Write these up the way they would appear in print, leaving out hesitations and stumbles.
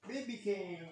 Baby came.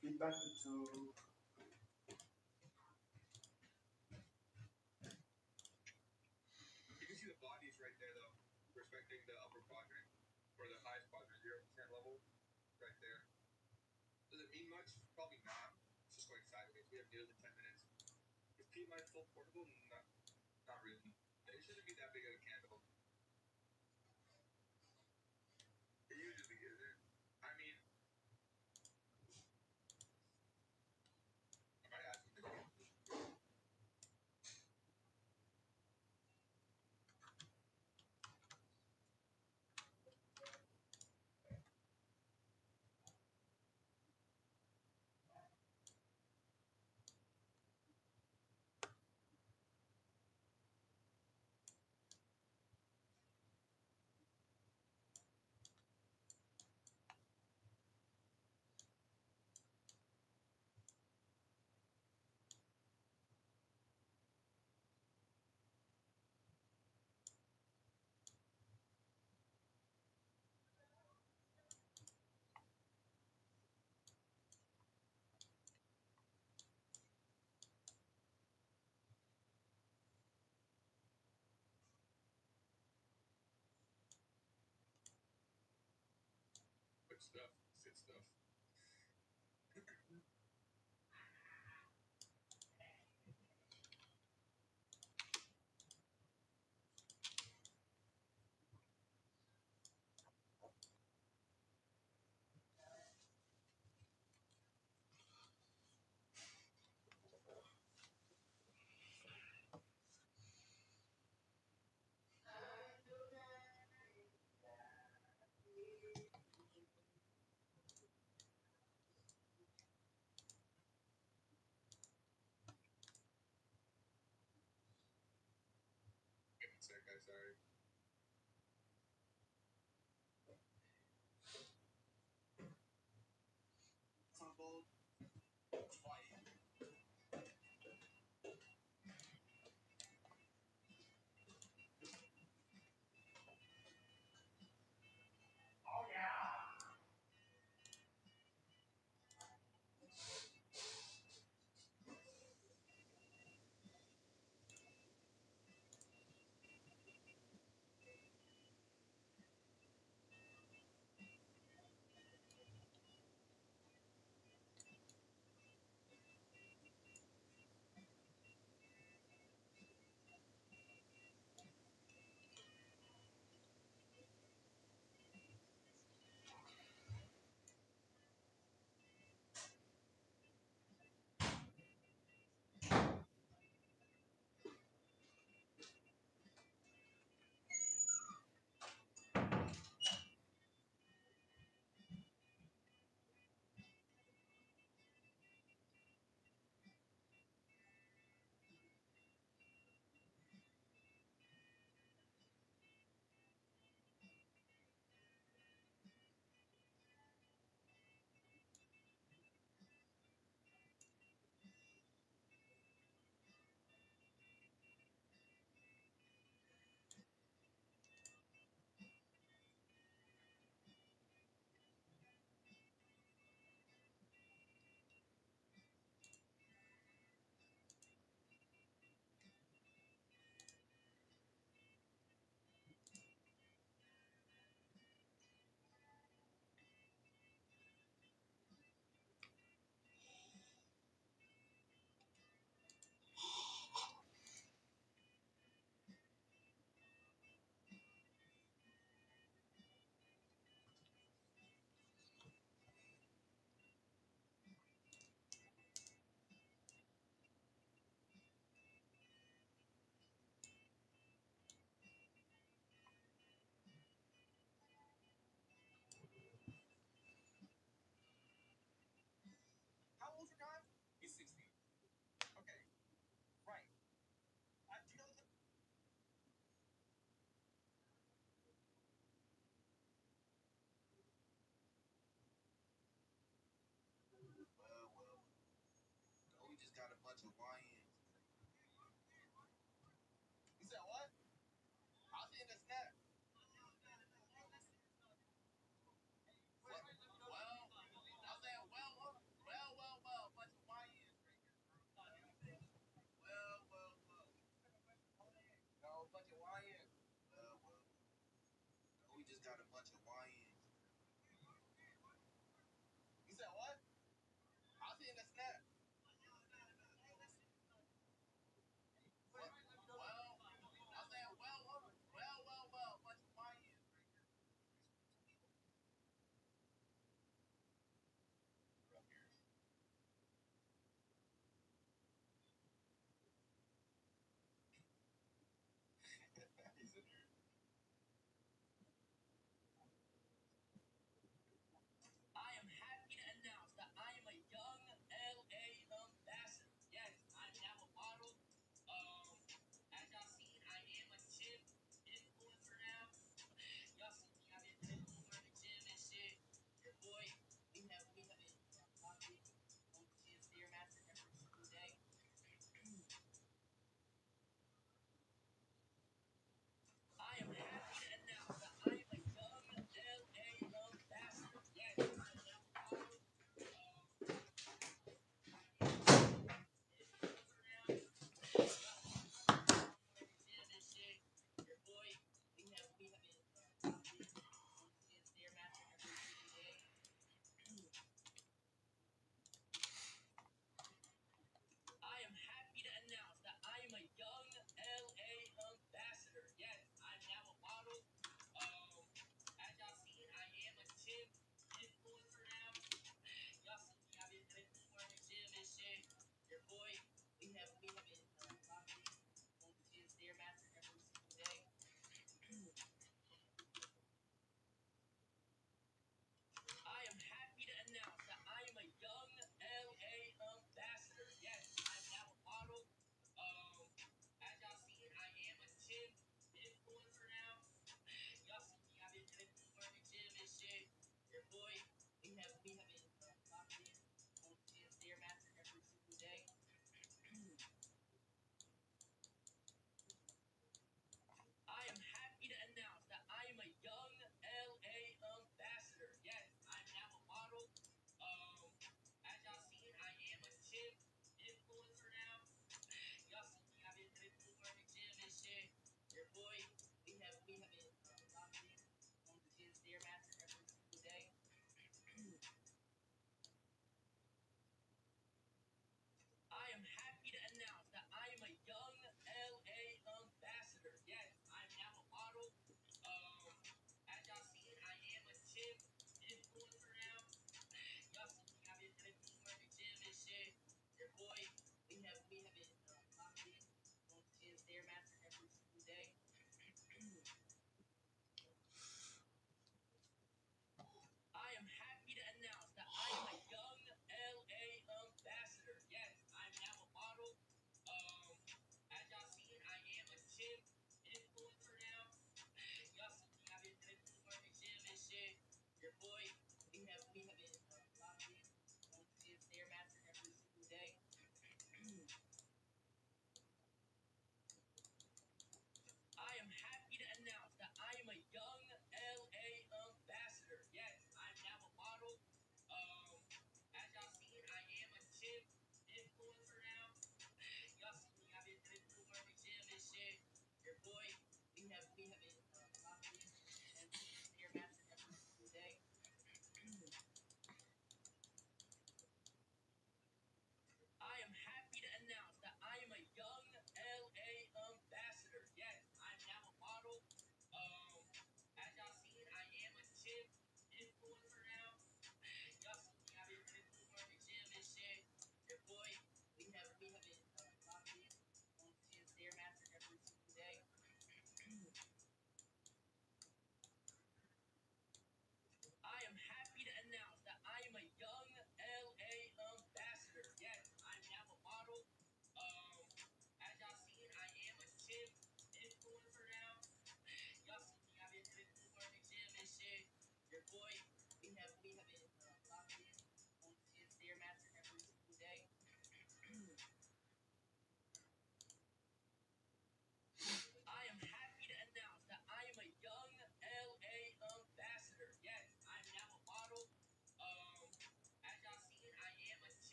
Feedback to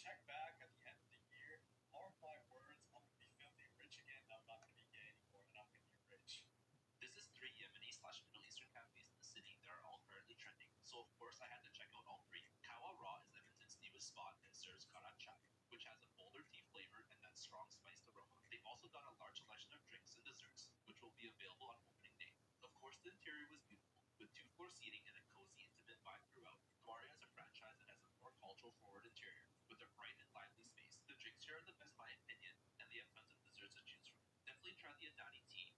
check back at the end of the year. Mark my words, I'm gonna be filthy rich again. I'm not gonna be gay anymore, and I'm gonna be rich. This is three Yemeni/Middle Eastern cafes in the city that are all currently trending. So of course I had to check out all three. Kawa Raw is Edmonton's newest spot and serves karat chai, which has a bolder tea flavor and that strong spiced aroma. They've also got a large selection of drinks and desserts, which will be available on opening day. Of course, the interior was beautiful, with two-floor seating and a cozy, intimate vibe throughout. Dwaria is a franchise that has a more cultural-forward interior, with a bright and lively space. The drinks here are the best by opinion, and they have tons of desserts to choose from. Definitely try the Adani tea.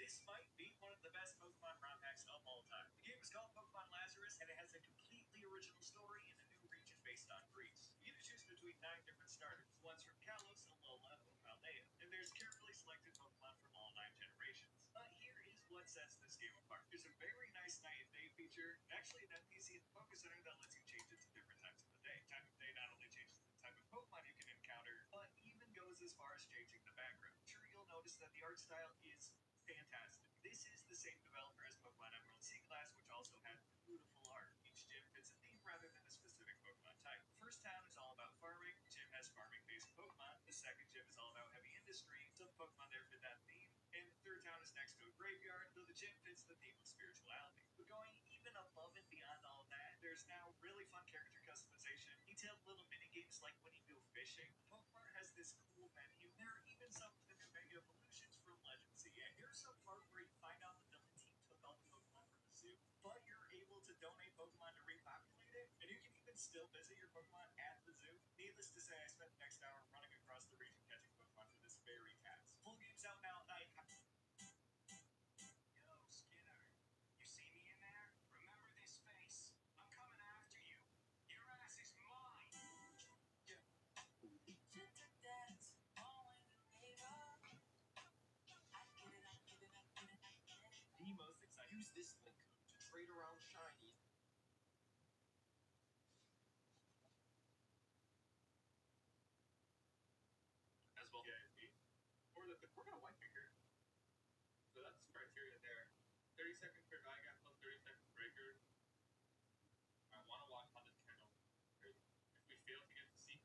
This might be one of the best Pokemon ROM packs of all time. The game is called Pokemon Lazarus, and it has a completely original story in a new region based on Greece. You get to choose between 9 different starters. One's from Kalos, Alola, and Paldea, and there's carefully selected Pokemon from all 9 generations. But here is what sets this game apart. There's a very nice night and day feature, and actually an NPC in the Focus Center that lets you change it to different times of the day. Time of day not only changes the type of Pokemon you can encounter, but even goes as far as changing the background. Sure, you'll notice that the art style is fantastic. This is the same developer as Pokemon Emerald Sea Glass, which also had beautiful art. Each gym fits a theme rather than a specific Pokemon type. The first town is all about farming. The gym has farming-based Pokemon. The second gym is all about heavy industry. Some Pokemon there fit that theme. And the third town is next to a graveyard, though the gym fits the theme of spirituality. But going even above and beyond all that, there's now really fun character customization, detailed little mini games like when you go fishing. Pokemon has this cool menu. There are even some of the new Mega Evolutions from Legends. Yeah, here's some part where you find out that the team took all the Pokemon from the zoo, but you're able to donate Pokemon to repopulate it, and you can even still visit your Pokemon at the zoo. Needless to say, I spent the next hour running across the region catching Pokemon for this very task. Full game's out now. Yo, Skinner. You see me in there? Remember this face. I'm coming after you. Your ass is mine. Yeah. The most exciting. Use this link to trade around shiny as well. Yeah, or we're gonna white finger. So that's the criteria there. 30-second for Gygax plus 30-second breaker. I want to watch how this channel. If we fail to get to see,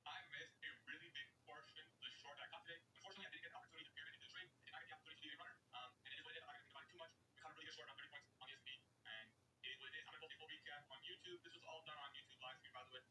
I missed a really big portion of the short I caught today. Unfortunately, I didn't get an opportunity to pyramid into the trade. I did not get the opportunity to be a runner. And it is what it is. I'm not going to think about it too much. We caught a really good short on 30 points on the SP. And it is what it is. I'm going to post a full recap on YouTube. This was all done on YouTube live stream, by the way.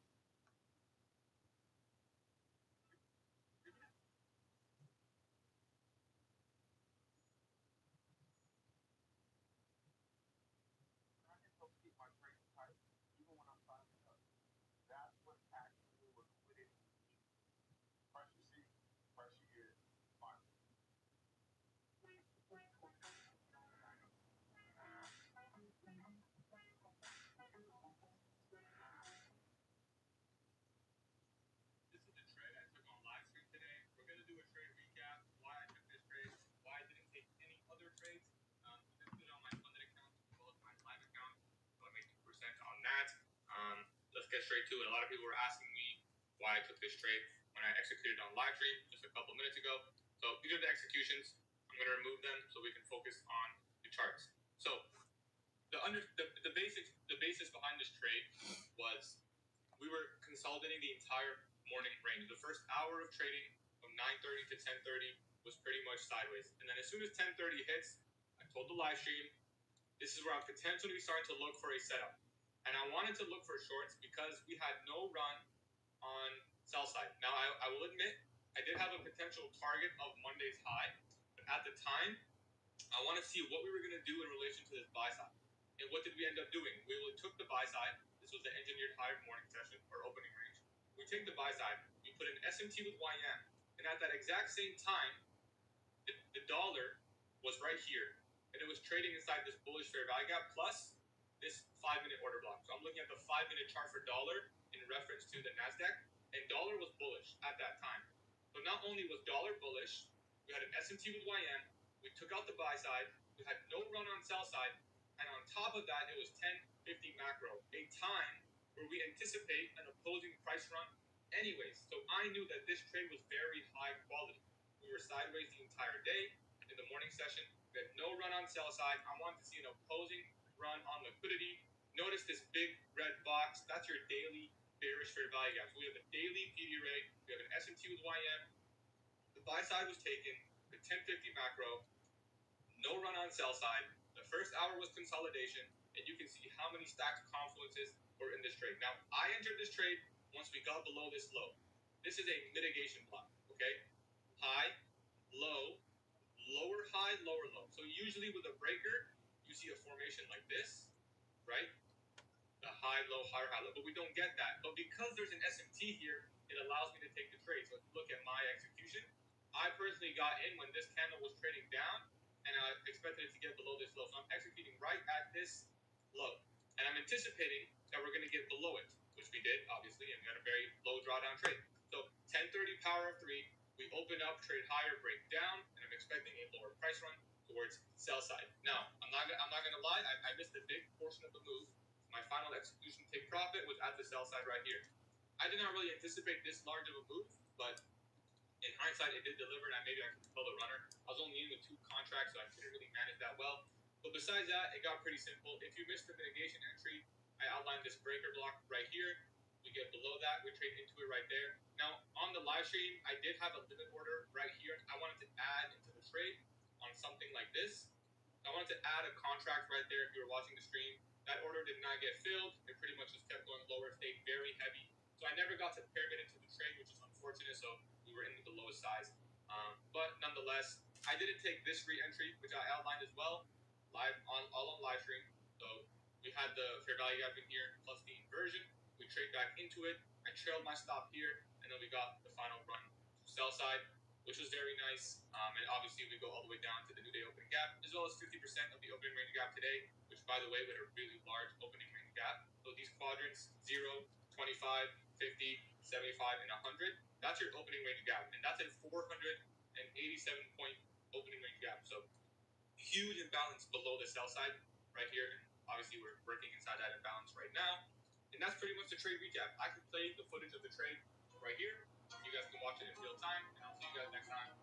This is the trade I took on live stream today. We're going to do a trade recap, why I took this trade, why I didn't take any other trades. This is on my funded account as well as my live account. So I made 2% on that. Let's get straight to it. A lot of people were asking me why I took this trade when I executed on live stream just a couple minutes ago. So these are the executions. I'm going to remove them so we can focus on the charts. So the basis behind this trade was we were consolidating the entire morning range. The first hour of trading from 9:30 to 10:30 was pretty much sideways. And then as soon as 10:30 hits, I told the live stream, this is where I'm potentially starting to look for a setup. And I wanted to look for shorts because we had no run on sell side. Now, I will admit, I did have a potential target of Monday's high. But at the time, I want to see what we were going to do in relation to this buy side. And what did we end up doing? We took the buy side. This was the engineered high morning session or opening range. We take the buy side. We put an SMT with YM. And at that exact same time, the dollar was right here. And it was trading inside this bullish fair value gap plus this 5-minute order block. So I'm looking at the 5-minute chart for dollar in reference to the NASDAQ. And dollar was bullish at that time. So not only was dollar bullish, we had an SMT with YM. We took out the buy side. We had no run on sell side. And on top of that, it was 10:50 macro, a time where we anticipate an opposing price run anyways. So I knew that this trade was very high quality. We were sideways the entire day. In the morning session, we had no run on sell side. I wanted to see an opposing run on liquidity. Notice this big red box. That's your daily bearish fair value gap. So we have a daily PD rate. We have an S&T with YM. The buy side was taken. The 1050 macro. No run on sell side. The first hour was consolidation, and you can see how many stacks confluences were in this trade. Now, I entered this trade once we got below this low. This is a mitigation block, okay? High, low, lower high, lower low. So usually with a breaker, you see a formation like this, right? The high, low, higher, high, low. But we don't get that. But because there's an SMT here, it allows me to take the trade. So if you look at my execution, I personally got in when this candle was trading down, and I expected it to get below this low. So I'm executing right at this low. And I'm anticipating that we're going to get below it, which we did, obviously, and we got a very low drawdown trade. So 1030 power of 3, we open up, trade higher, break down, and I'm expecting a lower price run towards sell side. Now, I'm not going to lie, I missed a big portion of the move. My final execution take profit was at the sell side right here. I did not really anticipate this large of a move, but in hindsight, it did deliver, and maybe I could call the runner. I was only in with 2 contracts, so I couldn't really manage that well. But besides that, it got pretty simple. If you missed the mitigation entry, I outlined this breaker block right here. We get below that, we trade into it right there. Now, on the live stream, I did have a limit order right here. I wanted to add into the trade on something like this. I wanted to add a contract right there if you were watching the stream. That order did not get filled. It pretty much just kept going lower, stayed very heavy. So I never got to pair it into the trade, which is unfortunate. So we were in with the lowest size. But nonetheless, I didn't take this re-entry, which I outlined as well, live on all on live stream. So we had the fair value gap in here plus the inversion. We trade back into it. I trailed my stop here, and then we got the final run sell side, which was very nice. And obviously, we go all the way down to the new day opening gap, as well as 50% of the opening range gap today, which, by the way, we had a really large opening range gap. So these quadrants, 0, 25, 50, 75, and 100, that's your opening range gap. And that's a 487-point opening range gap. So huge imbalance below the sell side right here. And obviously, we're working inside that imbalance right now. And that's pretty much the trade recap. I can play the footage of the trade right here. You guys can watch it in real time, and I'll see you guys next time.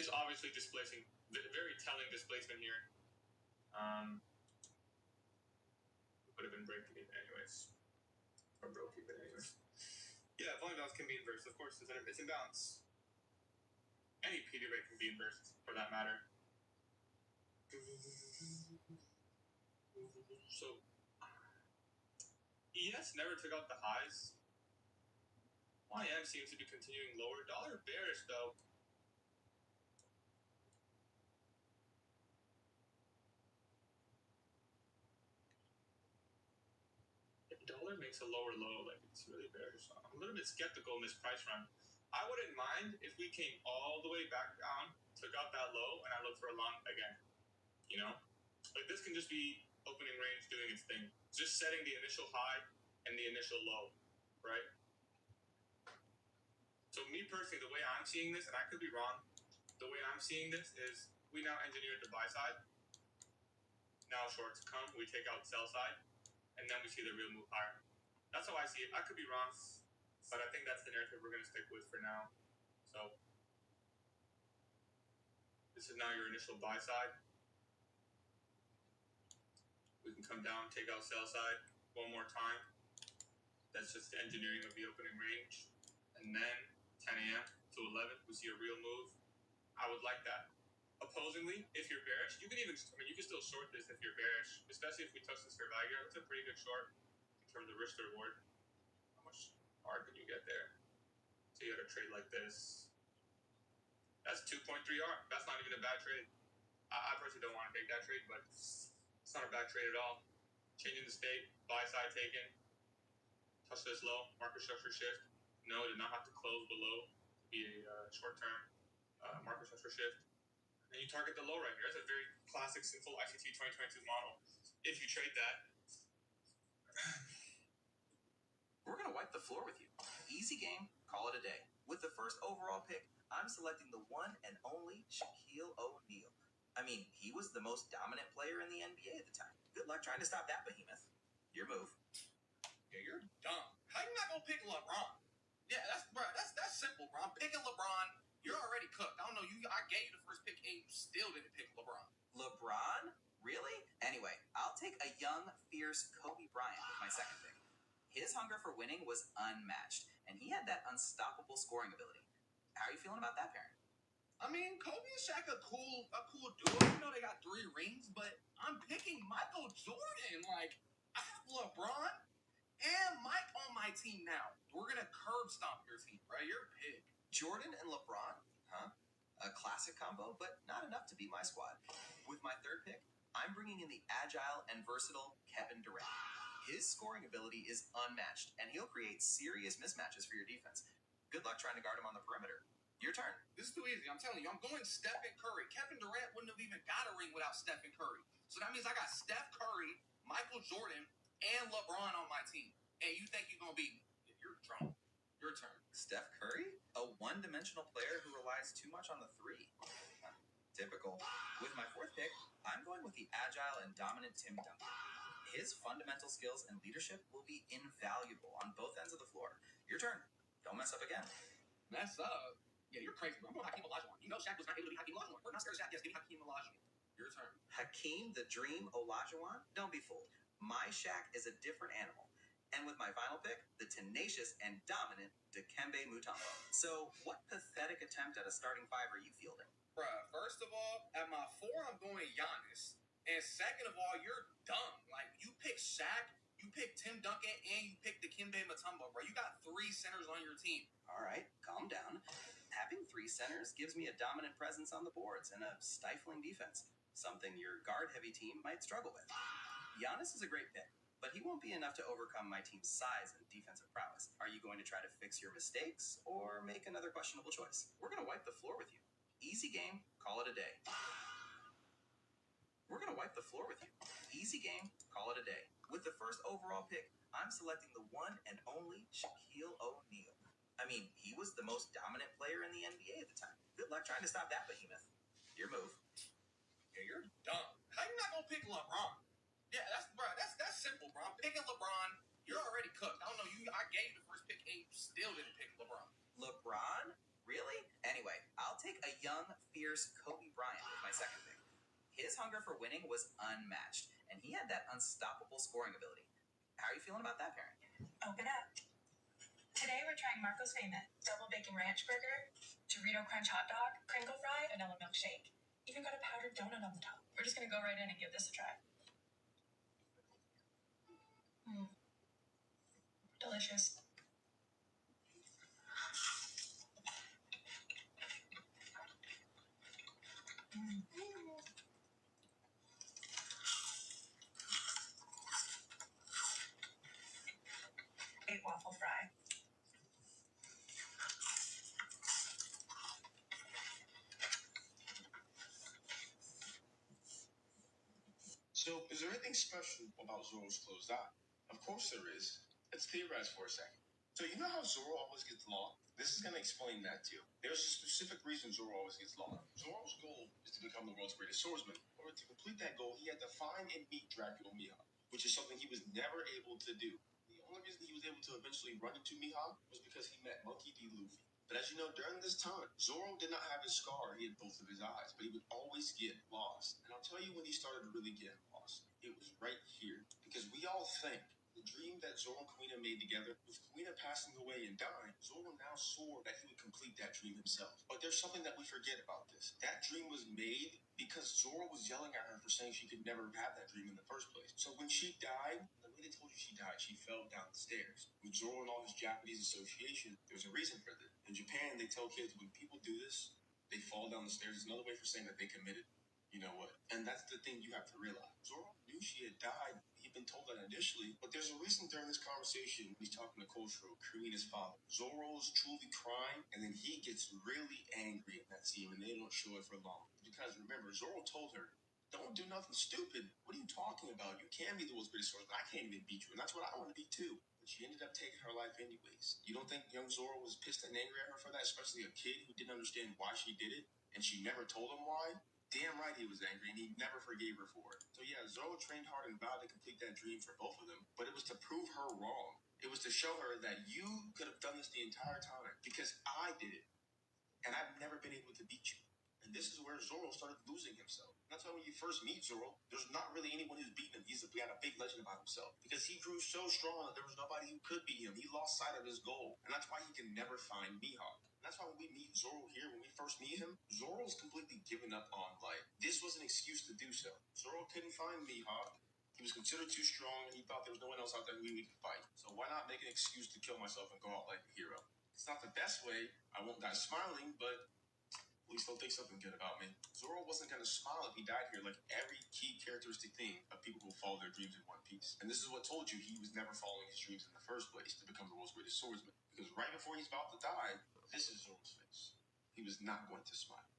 It's obviously displacing, very telling displacement here. Would have been breaking it anyways, or broke even anyways. Yeah, volume balance can be inverse. Of course, it's imbalance. Any PD rate can be inversed, for that matter. So, ES never took out the highs. YM seems to be continuing lower. Dollar bearish, though. If dollar makes a lower low, like, it's really bearish. So I'm a little bit skeptical in this price run. I wouldn't mind if we came all the way back down, took out that low, and I look for a long again. You know? Like, this can just be opening range doing its thing. Just setting the initial high and the initial low, right? So me personally, the way I'm seeing this, and I could be wrong, the way I'm seeing this is we now engineered the buy side. Now shorts come, we take out sell side, and then we see the real move higher. That's how I see it. I could be wrong, but I think that's the narrative we're going to stick with for now. So this is now your initial buy side. We can come down, take out sell side one more time. That's just the engineering of the opening range. And then 10 a.m. to 11, we see a real move. I would like that. Opposingly, if you're bearish, you can you can still short this if you're bearish, especially if we touch this fair value. It's a pretty good short in terms of risk to reward. How much hard can you get there? So you got a trade like this. That's 2.3 R. That's not even a bad trade. I personally don't want to take that trade, but it's not a bad trade at all. Changing the state, buy side taken. Touch this low, market structure shift. No, did not have to close below to be a short-term market structure shift. And you target the low right here. That's a very classic, simple ICT 2022 model. If you trade that, we're going to wipe the floor with you. Easy game, call it a day. With the first overall pick, I'm selecting the one and only Shaquille O'Neal. I mean, he was the most dominant player in the NBA at the time. Good luck trying to stop that behemoth. Your move. yeah, you're dumb. How you not gonna pick LeBron? Yeah, that's simple, bro. I'm picking LeBron. You're already cooked. I don't know. I gave you the first pick, and you still didn't pick LeBron. LeBron? Really? Anyway, I'll take a young, fierce Kobe Bryant with my second pick. His hunger for winning was unmatched, and he had that unstoppable scoring ability. How are you feeling about that pairing? I mean, Kobe and Shaq a cool duo. You know they got 3 rings, but I'm picking Michael Jordan. Like, I have LeBron and Mike on my team now. We're gonna curb stomp your team, right? Your pick. Jordan and LeBron? Huh? A classic combo, but not enough to beat my squad. With my third pick, I'm bringing in the agile and versatile Kevin Durant. His scoring ability is unmatched, and he'll create serious mismatches for your defense. Good luck trying to guard him on the perimeter. Your turn. This is too easy. I'm telling you, I'm going Stephen Curry. Kevin Durant wouldn't have even got a ring without Stephen Curry. So that means I got Steph Curry, Michael Jordan, and LeBron on my team. And you think you're going to beat me? You're drunk. Your turn. Steph Curry? A one-dimensional player who relies too much on the three. Typical. With my fourth pick, I'm going with the agile and dominant Tim Duncan. His fundamental skills and leadership will be invaluable on both ends of the floor. Your turn. Don't mess up again. Mess up? Yeah, you're crazy, bro. I'm going Hakeem Olajuwon. You know Shaq was not able to beat Hakeem Olajuwon. We're not scared of Shaq. Yes, give me Hakeem Olajuwon. Your turn. Hakeem the Dream Olajuwon? Don't be fooled. My Shaq is a different animal. And with my final pick, the tenacious and dominant Dikembe Mutombo. So, what pathetic attempt at a starting 5 are you fielding? Bruh, first of all, at my 4, I'm going Giannis. And second of all, you're dumb. Like, you pick Shaq, you pick Tim Duncan, and you pick Dikembe Mutombo, bro. You got 3 centers on your team. All right, calm down. Having 3 centers gives me a dominant presence on the boards and a stifling defense, something your guard-heavy team might struggle with. Giannis is a great pick, but he won't be enough to overcome my team's size and defensive prowess. Are you going to try to fix your mistakes or make another questionable choice? We're going to wipe the floor with you. Easy game, call it a day. We're going to wipe the floor with you. Easy game, call it a day. With the first overall pick, I'm selecting the one and only Shaquille O'Neal. I mean, he was the most dominant player in the NBA at the time. Good luck trying to stop that behemoth. Your move. Yeah, you're dumb. How you not gonna pick LeBron? Yeah, that's simple, bro. I'm picking LeBron. You're already cooked. I don't know. I gave you the first pick, and you still didn't pick LeBron. LeBron? Really? Anyway, I'll take a young, fierce Kobe Bryant with my second pick. His hunger for winning was unmatched, and he had that unstoppable scoring ability. How are you feeling about that pairing? Open up. Today we're trying Marco's famous double bacon ranch burger, Dorito crunch hot dog, crinkle fry, vanilla milkshake. Even got a powdered donut on the top. We're just gonna go right in and give this a try. Delicious. Egg waffle fry. So, is there anything special about Zoro's closed eye? Of course there is. Let's theorize for a second. So you know how Zoro always gets lost? This is going to explain that to you. There's a specific reason Zoro always gets lost. Zoro's goal is to become the world's greatest swordsman. In order to complete that goal, he had to find and meet Dracula Mihawk, which is something he was never able to do. The only reason he was able to eventually run into Mihawk was because he met Monkey D. Luffy. But as you know, during this time, Zoro did not have his scar. He had both of his eyes, but he would always get lost. And I'll tell you when he started really getting lost. It was right here. Because we all think the dream that Zoro and Kuina made together, with Kuina passing away and dying, Zoro now swore that he would complete that dream himself. But there's something that we forget about this. That dream was made because Zoro was yelling at her for saying she could never have that dream in the first place. So when she died, the way they told you she died, she fell down the stairs. With Zoro and all his Japanese association, there's a reason for this. In Japan, they tell kids when people do this, they fall down the stairs. It's another way for saying that they committed you know what? And that's the thing you have to realize. Zoro knew she had died. He'd been told that initially, but there's a reason during this conversation he's talking to Koshiro, Kurina's father. Zoro's truly crying, and then he gets really angry in that scene, and they don't show it for long. Because remember, Zoro told her, don't do nothing stupid. What are you talking about? You can be the world's greatest swordsman. I can't even beat you, and that's what I want to be too. But she ended up taking her life anyways. You don't think young Zoro was pissed and angry at her for that, especially a kid who didn't understand why she did it, and she never told him why? Damn right he was angry, and he never forgave her for it. So yeah, Zoro trained hard and vowed to complete that dream for both of them, but it was to prove her wrong. It was to show her that you could have done this the entire time, because I did it, and I've never been able to beat you. And this is where Zoro started losing himself. That's why when you first meet Zoro, there's not really anyone who's beaten him. He had a big legend about himself, because he grew so strong that there was nobody who could beat him. He lost sight of his goal, and that's why he can never find Mihawk. That's why when we meet Zoro here, when we first meet him, Zoro's completely given up on life. This was an excuse to do so. Zoro couldn't find Mihawk. He was considered too strong, and he thought there was no one else out there who we could fight. So why not make an excuse to kill myself and go out like a hero? It's not the best way. I won't die smiling, but at least they'll think something good about me. Zoro wasn't going to smile if he died here, like every key characteristic thing of people who follow their dreams in One Piece. And this is what told you he was never following his dreams in the first place to become the world's greatest swordsman. Because right before he's about to die, this is Zoro's face. He was not going to smile.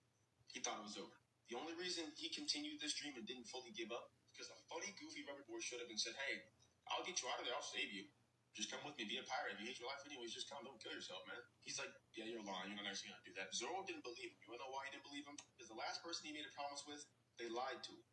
He thought it was over. The only reason he continued this dream and didn't fully give up is because a funny, goofy rubber boy showed up and said, hey, I'll get you out of there. I'll save you. Just come with me. Be a pirate. If you hate your life anyways, just come. Don't kill yourself, man. He's like, yeah, you're lying. You're not actually going to do that. Zoro didn't believe him. You want to know why he didn't believe him? Because the last person he made a promise with, they lied to him.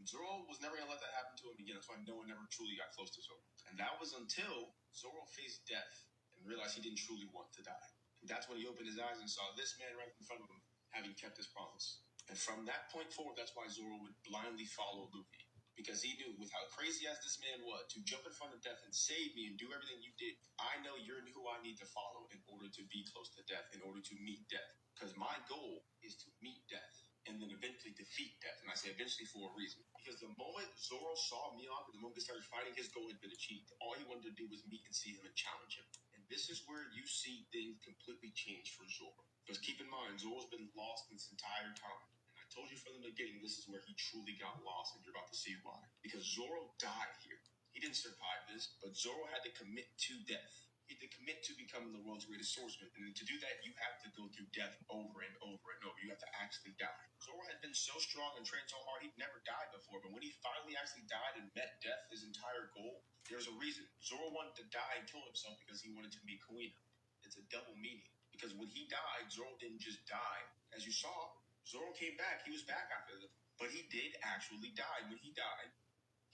And Zoro was never going to let that happen to him again. That's why no one ever truly got close to Zoro. And that was until Zoro faced death and realized he didn't truly want to die. And that's when he opened his eyes and saw this man right in front of him having kept his promise. And from that point forward, that's why Zoro would blindly follow Luffy. Because he knew, with how crazy as this man was, to jump in front of death and save me and do everything you did, I know you're who I need to follow in order to be close to death, in order to meet death. Because my goal is to meet death and then eventually defeat death. And I say eventually for a reason. Because the moment Zoro saw Mihawk, the moment they started fighting, his goal had been achieved. All he wanted to do was meet and see him and challenge him. And this is where you see things completely change for Zoro. Because keep in mind, Zoro's been lost this entire time. I told you from the beginning, this is where he truly got lost, and you're about to see why. Because Zoro died here. He didn't survive this, but Zoro had to commit to death. He had to commit to becoming the world's greatest swordsman. And to do that, you have to go through death over and over and over. You have to actually die. Zoro had been so strong and trained so hard, he'd never died before. But when he finally actually died and met death, his entire goal, there's a reason. Zoro wanted to die and kill himself because he wanted to meet Kuina. It's a double meaning. Because when he died, Zoro didn't just die. As you saw, Zoro came back. He was back after this. But he did actually die. When he died,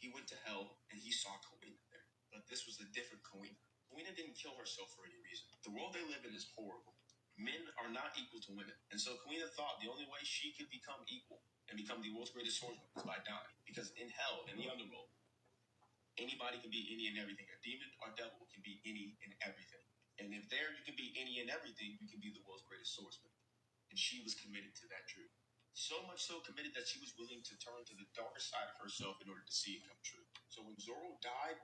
he went to hell and he saw Kuina there. But this was a different Kuina. Kuina didn't kill herself for any reason. The world they live in is horrible. Men are not equal to women. And so Kuina thought the only way she could become equal and become the world's greatest swordsman was by dying. Because in hell, in the underworld, anybody can be any and everything. A demon or devil can be any and everything. And if there you can be any and everything, you can be the world's greatest swordsman. And she was committed to that truth. So much so committed that she was willing to turn to the darker side of herself in order to see it come true. So when Zoro died,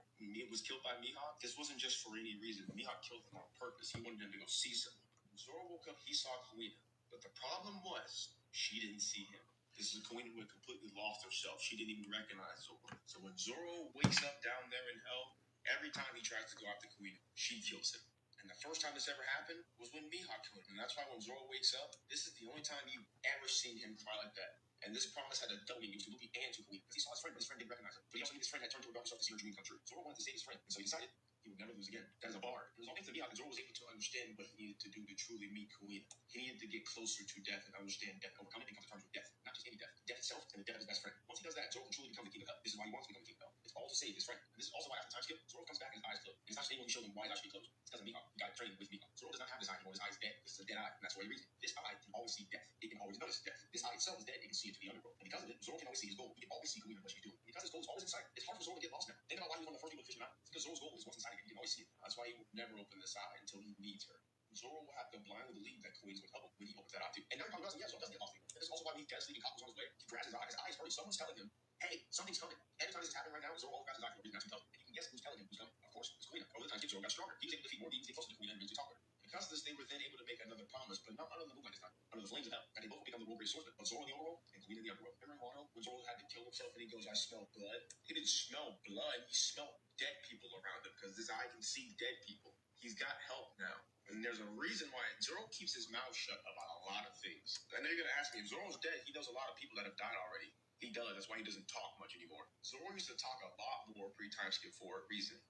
was killed by Mihawk, this wasn't just for any reason. Mihawk killed him on purpose. He wanted him to go see something. When Zoro woke up, he saw Kuina. But the problem was, she didn't see him. This is a Kuina who had completely lost herself. She didn't even recognize Zoro. So when Zoro wakes up down there in hell, every time he tries to go after Kuina, she kills him. And the first time this ever happened was when Mihawk killed him. And that's why when Zoro wakes up, this is the only time you've ever seen him cry like that. And this promise had a double meaning to Luffy and to Kuina. Because he saw his friend, but his friend didn't recognize him. But he also knew his friend had turned to a dark self to see her dream come true. Zoro wanted to save his friend. And so he decided he would never lose again. That is a bar. It was only to me how Zoro was able to understand what he needed to do to truly meet Kuina. He needed to get closer to death and understand death, overcome it, and come to terms with death. Not just any death. Death itself and the death of his best friend. Once he does that, Zoro can truly become the king of hell. This is why he wants to become the king of hell. It's all to save his friend. And this is also why after the time skip, Zoro comes back and his eyes closed. And it's not saying when we show him why his eyes should be closed. It's because of Mihawk. He got trained with Mihawk. Zoro does not have this eye anymore. His eye is dead. This is a dead eye. And that's why he reads it. This eye can always see death. It can always notice death. This eye itself is dead. It can see into the underworld. And because of it, Zoro can always see his goal. He can always see Kuina and what she's doing. And because his goal is always in sight, it's hard for Zoro to get lost now. Think about why he was one of the first people to fish him out. It's because Zoro's goal is what's inside him. He can always see it. That's why he will never open this eye until he needs her. Zoro will have to blindly believe that Kuina's going to help him when he opens that eye too. And now he probably doesn't. Yeah, Zoro doesn't get lost anymore. And this is also why when he gets leaving Kaku's on his way, he grabs his eye. His eye is hurting. Someone's telling him, hey, something's coming. Every time this is happening right now, Zoro always grabs his eye for a reason. That's what he tells him. And you can guess who's telling him who's coming. Of course, it's Kuina. Over the time, Zoro got stronger. He was able to defeat more demons, get closer to Kuina, and eventually talk to her. Because of this, they were then able to make another promise, but not under the moonlight this time, under the flames of hell. And they both become the world greatest swordsmen. But Zoro in the overworld and Kuina in the underworld. Remember Wano when Zoro had to kill himself and he goes, I smell blood? He didn't smell blood. He smelled dead people around him because this eye can see dead people. He's got help now. And there's a reason why Zoro keeps his mouth shut about a lot of things. I know you're going to ask me, if Zoro's dead, he knows a lot of people that have died already. He does. That's why he doesn't talk much anymore. Zoro used to talk a lot more pre-time skip for a reason.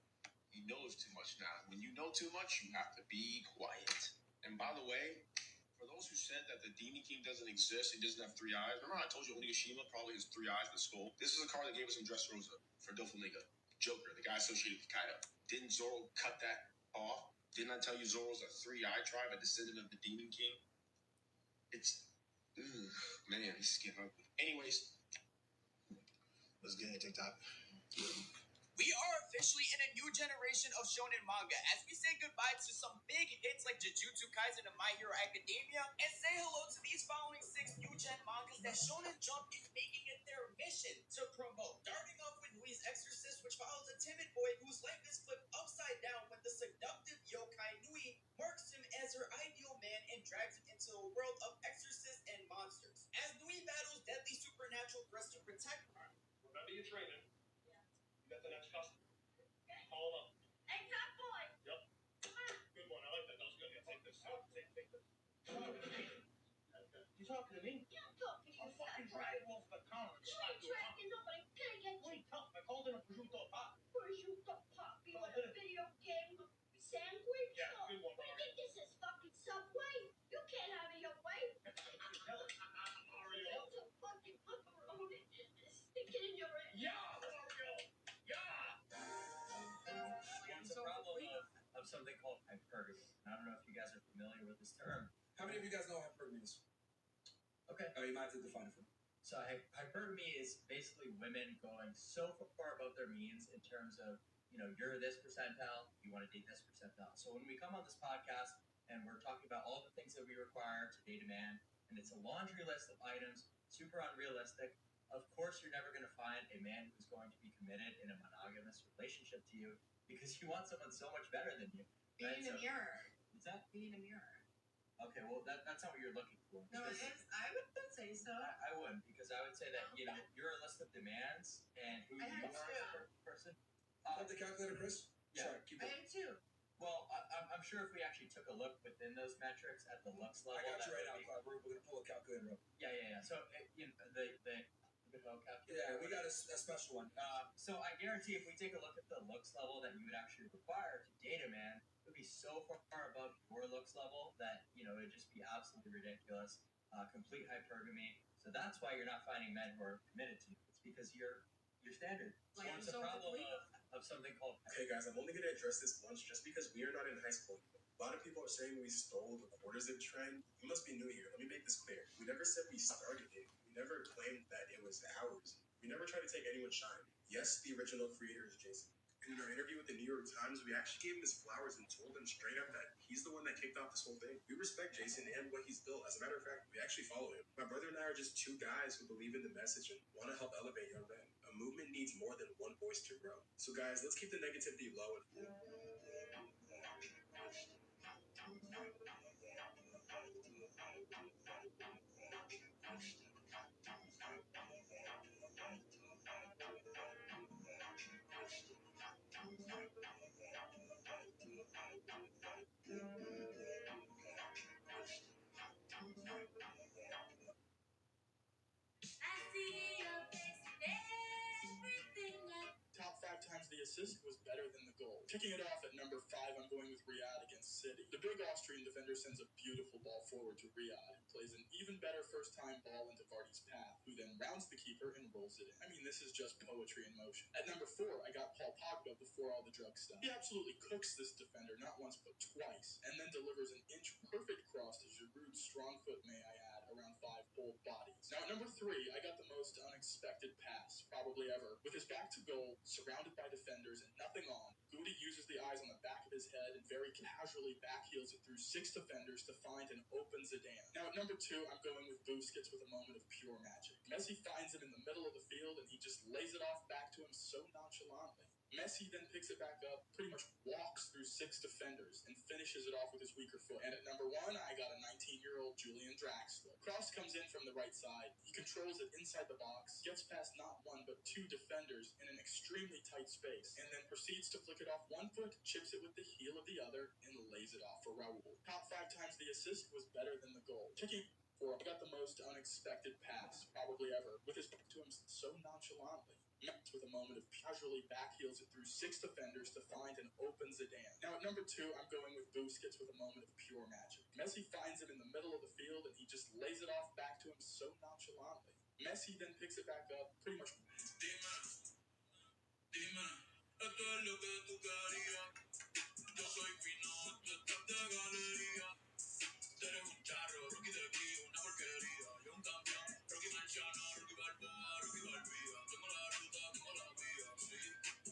He knows too much now. When you know too much, you have to be quiet. And by the way, for those who said that the Demon King doesn't exist, he doesn't have three eyes, remember how I told you Onigashima probably has three eyes in the skull? This is a card that gave us in Dressrosa for Doflamingo. Joker, the guy associated with Kaido. Didn't Zoro cut that off? Didn't I tell you Zoro's a three-eye tribe, a descendant of the Demon King? It's... man, he's getting ugly. Anyways, let's get into TikTok. We are officially in a new generation of shonen manga as we say goodbye to some big hits like Jujutsu Kaisen and My Hero Academia and say hello to these following 6 new gen mangas that Shonen Jump is making it their mission to promote. Starting off with Nui's Exorcist, which follows a timid boy whose life is flipped upside down when the seductive yokai Nui marks him as her ideal man and drags him into a world of exorcists and monsters. As Nui battles deadly supernatural threats to protect her. Remember your training. You got the next customer. Call him up. Hey, top boy! Yep. Good one. I like that. That was good. Yeah, take this. Take this. You talking to me? Yeah, I'm talking to you, I'll fucking fat drag boy. you off the counter. You ain't dragging nobody. Can I get you? Wait, tough. I called in a prosciutto pop. Prosciutto pop? You want a video game sandwich? Yeah, good one, What do you Mario. think this is, fucking Subway? You can't have it your way. Mario. It's a fucking pepperoni. Stick it in your ass. Yeah, Mario. Yeah. It's a problem of something called hypergamy. I don't know if you guys are familiar with this term. How many of you guys know what hypergamy is? Okay. Oh, you might have to define it for me. So hypergamy is basically women going so far above their means in terms of, you're this percentile, you want to date this percentile. So when we come on this podcast and we're talking about all the things that we require to date a man, and it's a laundry list of items, super unrealistic, of course you're never going to find a man who's going to be committed in a monogamous relationship to you because you want someone so much better than you. Being Right? in a mirror. What's that? Being in a mirror. Okay, well, that's not what you're looking for. No, it because- is. I wouldn't say so. I wouldn't, because I would say that, you're a list of demands and who I you had are two. as a person. Got the calculator, Chris? Yeah. Sorry, keep I going. had two. Well, I'm sure if we actually took a look within those metrics at the looks level, I got you right now, would be, Clyde. We're going to pull a calculator up. yeah. So, the calculator. Yeah, we got a special one. So I guarantee if we take a look at the looks level that you would actually require to date a man, it would be so far above your looks level that, it'd just be absolutely ridiculous. Complete hypergamy. So that's why you're not finding men who are committed to you. It's because you're standard. Like, So it's a so problem complete. of something called... Okay, guys, I'm only going to address this once just because we are not in high school. A lot of people are saying we stole the quarter zip trend. You must be new here. Let me make this clear. We never said we started it. We never claimed that it was ours. We never tried to take anyone's shine. Yes, the original creator is Jason. And in our interview with the New York Times, we actually gave him his flowers and told him straight up that he's the one that kicked off this whole thing. We respect Jason and what he's built. As a matter of fact, we actually follow him. My brother and I are just two guys who believe in the message and want to help elevate young men. A movement needs more than one voice to grow. So guys, let's keep the negativity low and I see your face in everything I Top 5 times the assist was better than the goal. Kicking it off at number 5, I'm going with Riyad against City. The big Austrian defender sends a beautiful ball forward to Riyad, who plays an even better first-time ball into Vardy's path, who then rounds the keeper and rolls it in. I mean, this is just poetry in motion. At number 4, I got Paul Pogba before all the drug stuff. He absolutely cooks this defender not once but twice, and then delivers an inch-perfect cross to Giroud's strong foot, may I add, around 5 cold bodies. Now, at number 3, I got the most unexpected pass, probably ever. With his back to goal, surrounded by defenders and nothing on, Goody uses the eyes on the back of his head and very casually backheels it through 6 defenders to find and open Zidane. Now, at number 2, I'm going with Busquets with a moment of pure magic. Messi finds him in the middle of the field, and he just lays it off back to him so nonchalantly. Messi then picks it back up, pretty much walks through 6 defenders, and finishes it off with his weaker foot. And at number 1, I got a 19-year-old Julian Draxler. Cross comes in from the right side. He controls it inside the box, gets past not 1 but 2 defenders in an extremely tight space, and then proceeds to flick it off 1 foot, chips it with the heel of the other, and lays it off for Raul. Top 5 times the assist was better than the goal. Kicking 4, I got the most unexpected pass, probably ever, with his back to him so nonchalantly. With a moment of casually backheels it through 6 defenders to find and open Zidane. Now, at number 2, I'm going with Busquets with a moment of pure magic. Messi finds him in the middle of the field, and he just lays it off back to him so nonchalantly. Messi then picks it back up, pretty much. Dime, esto es lo que tú querías. Yo soy fino, tú estás de galería. Tú eres un charro, Rocky de aquí, una porquería. Yo un campeón, Rocky Marciano, Rocky Balboa, Rocky Balbía. Tengo la ruta, tengo la vía, sí,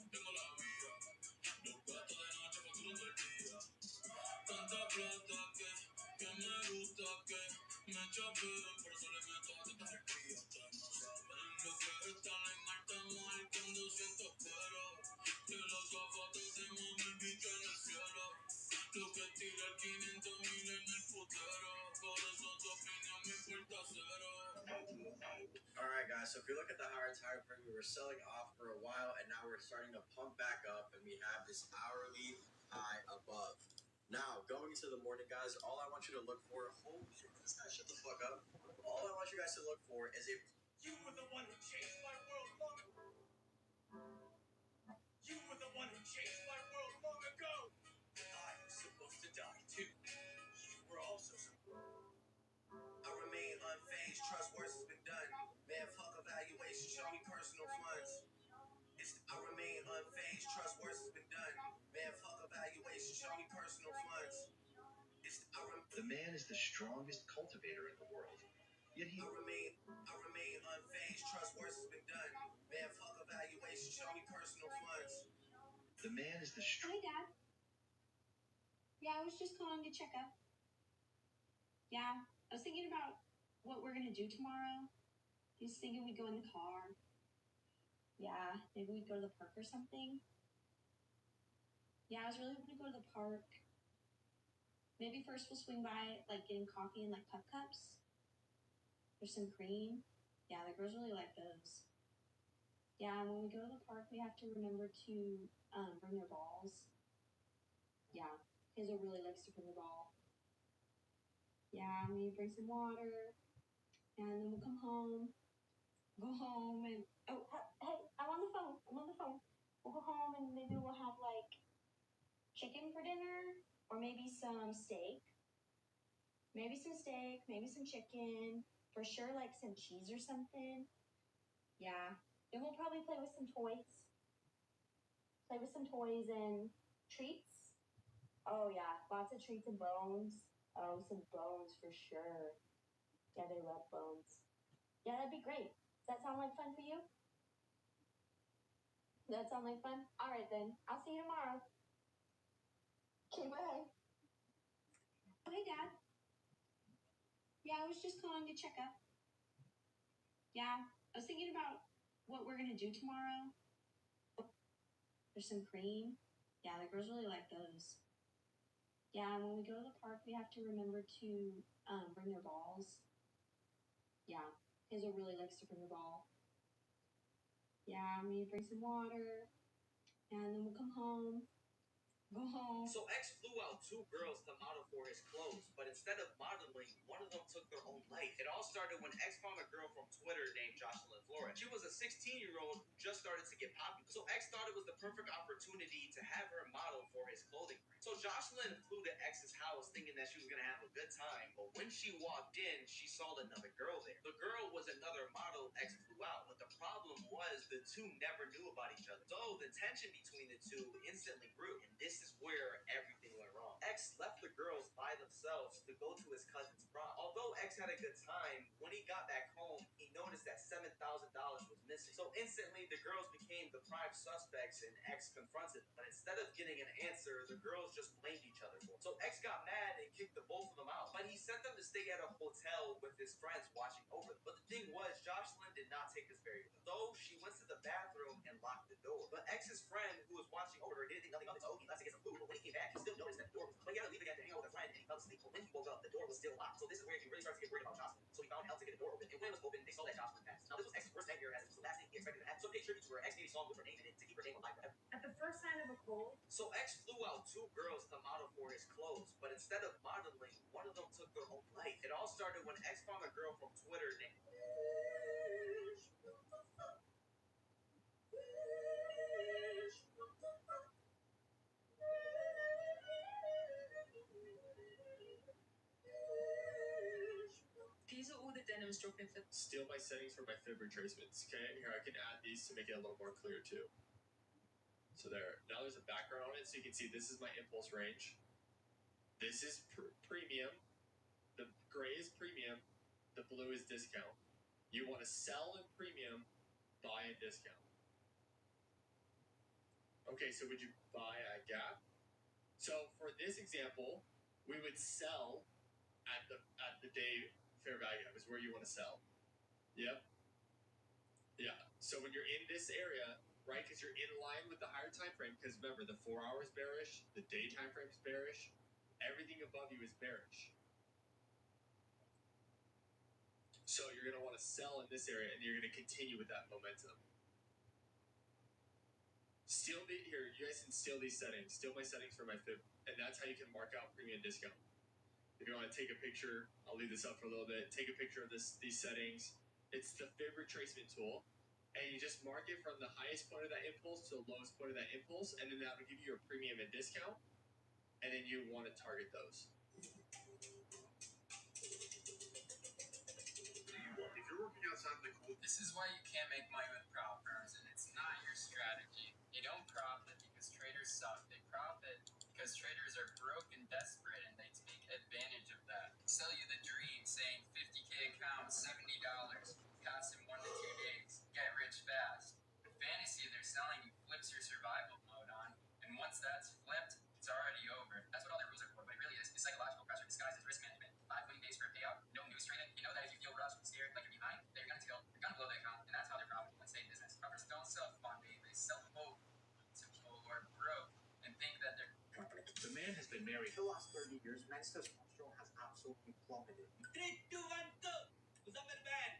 tengo la vía. Los gatos de noche facturando el día. Tanta plata que me gusta que me chapeen, por eso le meto a tetas arpías. Ustedes no saben lo que está en Marte marcando 200 pelos. Que los zapatos de mami el bicho en el cielo. Lo que tira el 500,000 en el putero. Por eso tu opinión me importa cero. Alright guys, so if you look at the higher time frame, we were selling off for a while and now we're starting to pump back up and we have this hourly high above. Now, going into the morning guys, all I want you to look for, holy shit, this guy shut the fuck up. All I want you guys to look for is a You were the one who changed my world long ago. You were the one who changed my world long ago. I was supposed to die too. You were also I remain unfazed, trust worse has been done. Man, fuck evaluation, show me personal funds. I remain unfazed, trust worse has been done. Man, fuck evaluation, show me personal funds. The man is the strongest cultivator in the world. Yet he I remain unfazed, trust worse has been done. Man, fuck evaluation, show me personal funds. The man is the Hey, Dad. Yeah, I was just calling to check up. Yeah, I was thinking about what we're gonna do tomorrow. I was thinking we'd go in the car. Yeah, maybe we'd go to the park or something. Yeah, I was really hoping to go to the park. Maybe first we'll swing by, like, getting coffee in, like, cups. There's some cream. Yeah, the girls really like those. Yeah, when we go to the park, we have to remember to bring their balls. Yeah, Hazel really likes to bring the ball. Yeah, we bring some water, and then we'll come home, go home, and hey, I'm on the phone. We'll go home, and maybe we'll have like chicken for dinner, or maybe some steak. Maybe some chicken, for sure, like some cheese or something. Yeah, then we'll probably play with some toys. And treats. Oh yeah, lots of treats and bones. Oh, some bones for sure. Yeah, they love bones. Yeah, that'd be great. Does that sound like fun for you? Does that sound like fun? All right then. I'll see you tomorrow. Okay, bye. Hey, Dad. Yeah, I was just calling to check up. Yeah, I was thinking about what we're gonna do tomorrow. There's some cream. Yeah, the girls really like those. Yeah, when we go to the park, we have to remember to bring their balls. Yeah, Hazel really likes to bring the ball. Yeah, we bring some water, and then we'll come home, go home. So X flew out 2 girls to model for his clothes, but instead of modeling, one of them took their own life. It all started when X found a girl from Twitter named Jocelyn Flores. She was a 16-year-old who just started to get popular. So X thought it was the perfect opportunity to have her model for his clothing brand. So Jocelyn flew to X's house thinking that she was gonna have a good time, but when she walked in, she saw another girl there. The girl was another model X flew out, but the problem was the two never knew about each other. So the tension between the two instantly grew, and this is where everything went wrong. X left the girls by themselves to go to his cousin's prom. Although X had a good time, when he got back home, he noticed that $7,000 was missing. So instantly, the girls became the prime suspects, and X confronted them. But instead of getting an answer, the girls just blamed each other for it. So X got mad and kicked the both of them out. But he sent them to stay at a hotel with his friends watching over them. But the thing was, Jocelyn did not take this very well. So she went to the bathroom and locked the door. But X's friend, who was watching over her, didn't think nothing of it. So he left to get some food. But when he came back, he still noticed that the door was closed. But he had to leave again to hang out with a friend, and he fell asleep. But when he woke up, the door was still locked. So this is where he really started to get worried about Jocelyn. So he found help to get the door open. And when it was open, they saw that Jocelyn passed. Now this was X's worst nightmare, as it was the last thing he expected to happen. So to pay tribute to her, X made a song with her name in it to keep her name alive forever. At the first sign of a cold, So X flew out two girls to model for his clothes, but instead of modeling, one of them took their own life. It all started when X found a girl from Twitter named Diese ordet denim stroken for steal my settings for my fib retracements. Okay, here I can add these to make it a little more clear too. So there. Now there's a background on it, so you can see this is my impulse range. This is premium. The gray is premium. The blue is discount. You want to sell in premium, buy in discount. Okay, so would you buy at Gap? So for this example, we would sell at the day fair value is where you want to sell. Yep. Yeah. So when you're in this area, right, because you're in line with the higher time frame, because remember the 4 hours bearish, the day time frame is bearish, everything above you is bearish. So you're gonna want to sell in this area, and you're gonna continue with that momentum. Steal here. You guys can steal these settings. Steal my settings for my fib, and that's how you can mark out premium discount. If you want to take a picture, I'll leave this up for a little bit. Take a picture of these settings. It's the fib retracement tool, and you just mark it from the highest point of that impulse to the lowest point of that impulse, and then that will give you your premium and discount, and then you want to target those. If you're working outside the cool, This is why you can't make money with prop firms, and it's not your strategy. You don't profit because traders suck. They profit because traders are broke and desperate, and they take advantage of that. Sell you the dream, saying 50K account, $70, costs in 1 to 2 days, get rich fast. In fantasy, they're selling you flips your survival mode on, and once that's flipped, it's already over. That's what all their rules are for, but it really is psychological pressure disguised as risk management. 5 winning days for a payout, no news trading. You know that if you feel rushed, scared, like you're behind, they're gonna steal, you're gonna blow the account, and that's how they're profitable and stay in business. Rubbers don't sell funding, they sell hope to people who are broke and think that they're. The man has been married. For the last 30 years, men's testosterone has absolutely plummeted. 3, 2, 1, go! What's up, man?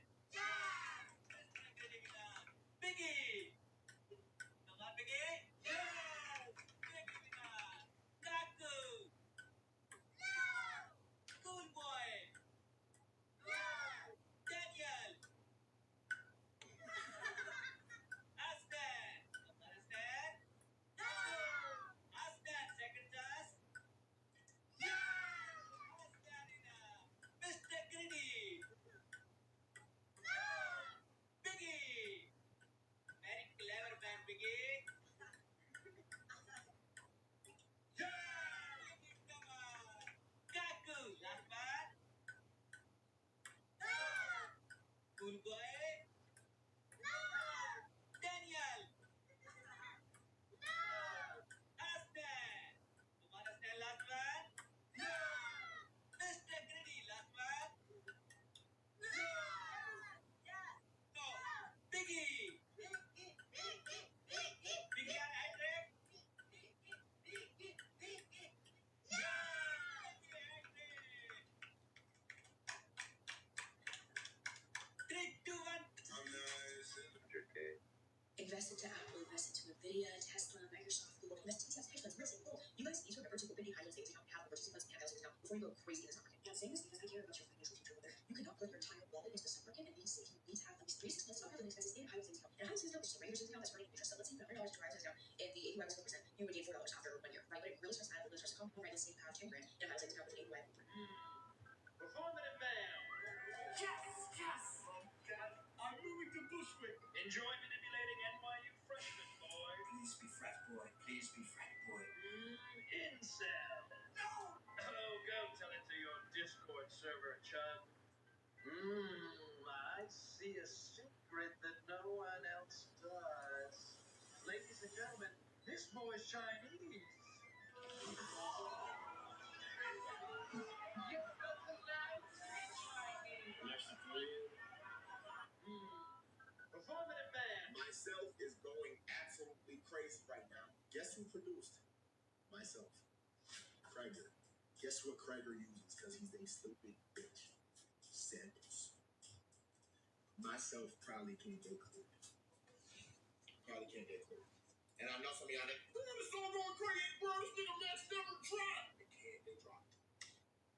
Biggie! Naman Biggie? Yes! Biggie na! Kaku! No! Cool boy! No! Daniel! Aslan! Naman Aslan? No! Aslan, second task? Yeah! Aslan ina! Mr. Greedy! No! Biggie! Very clever man, Biggie! Yeah! Biggie, come on! Kaku, last man? No! Cool boy? No! Daniel? No! Aslan? Come on, Aslan, last man? No! Mr. Greedy, last man? No! No! Biggie! Biggie and Hendrik? Yeah! Hendrik! 3, 2, 1. Invest into Apple, invest into Nvidia, Tesla, Microsoft, Google, invest in ETFs, hedge funds, real estate, gold. You guys need to remember to open a high yield savings account, have a purchasing funds, and have a savings account before you go crazy in the stock market. And I'm saying this because I care about your financial future. Whether you cannot put your entire wallet into the stock market and be safe, you need to have at least 3 to 6 months of living expenses in a high yield savings account. And a high yield savings account is regular student account that's running interest. So let's say you put $100 into our savings account and the APY was 4%, you would gain $4 after 1 year, right? But it really starts to add up, it really starts to compound, right? Let's say you have 10 grand in a high savings account with an APY. Performative bam. Yes. I'm moving to Bushwick. Enjoy manipulating NYU freshman boy. Please be frat boy. Please be frat boy. Incel. No. Oh, go tell it to your Discord server, chub. I see a secret that no one else does. Ladies and gentlemen, this boy's Chinese. Performative man. Myself is going absolutely crazy right now. Guess who produced? Myself. Krager. Guess what Krager uses? Because he's a stupid bitch. Samples. Myself probably can't get cleared. Probably can't get cleared. And I know some of y'all like, oh, the song going crazy, bro. This nigga Max never dropped. It can't get dropped.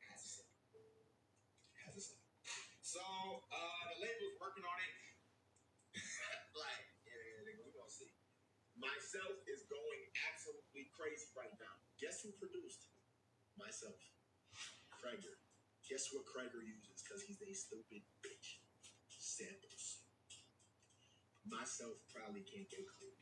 Has a second. Has a second. So, the label's working on it. Like, yeah, we're gonna see. Myself is going absolutely crazy right now. Guess who produced? Myself. Krager. Guess what Krager uses? Because he's a stupid bitch. Samples. Myself probably can't get cleared.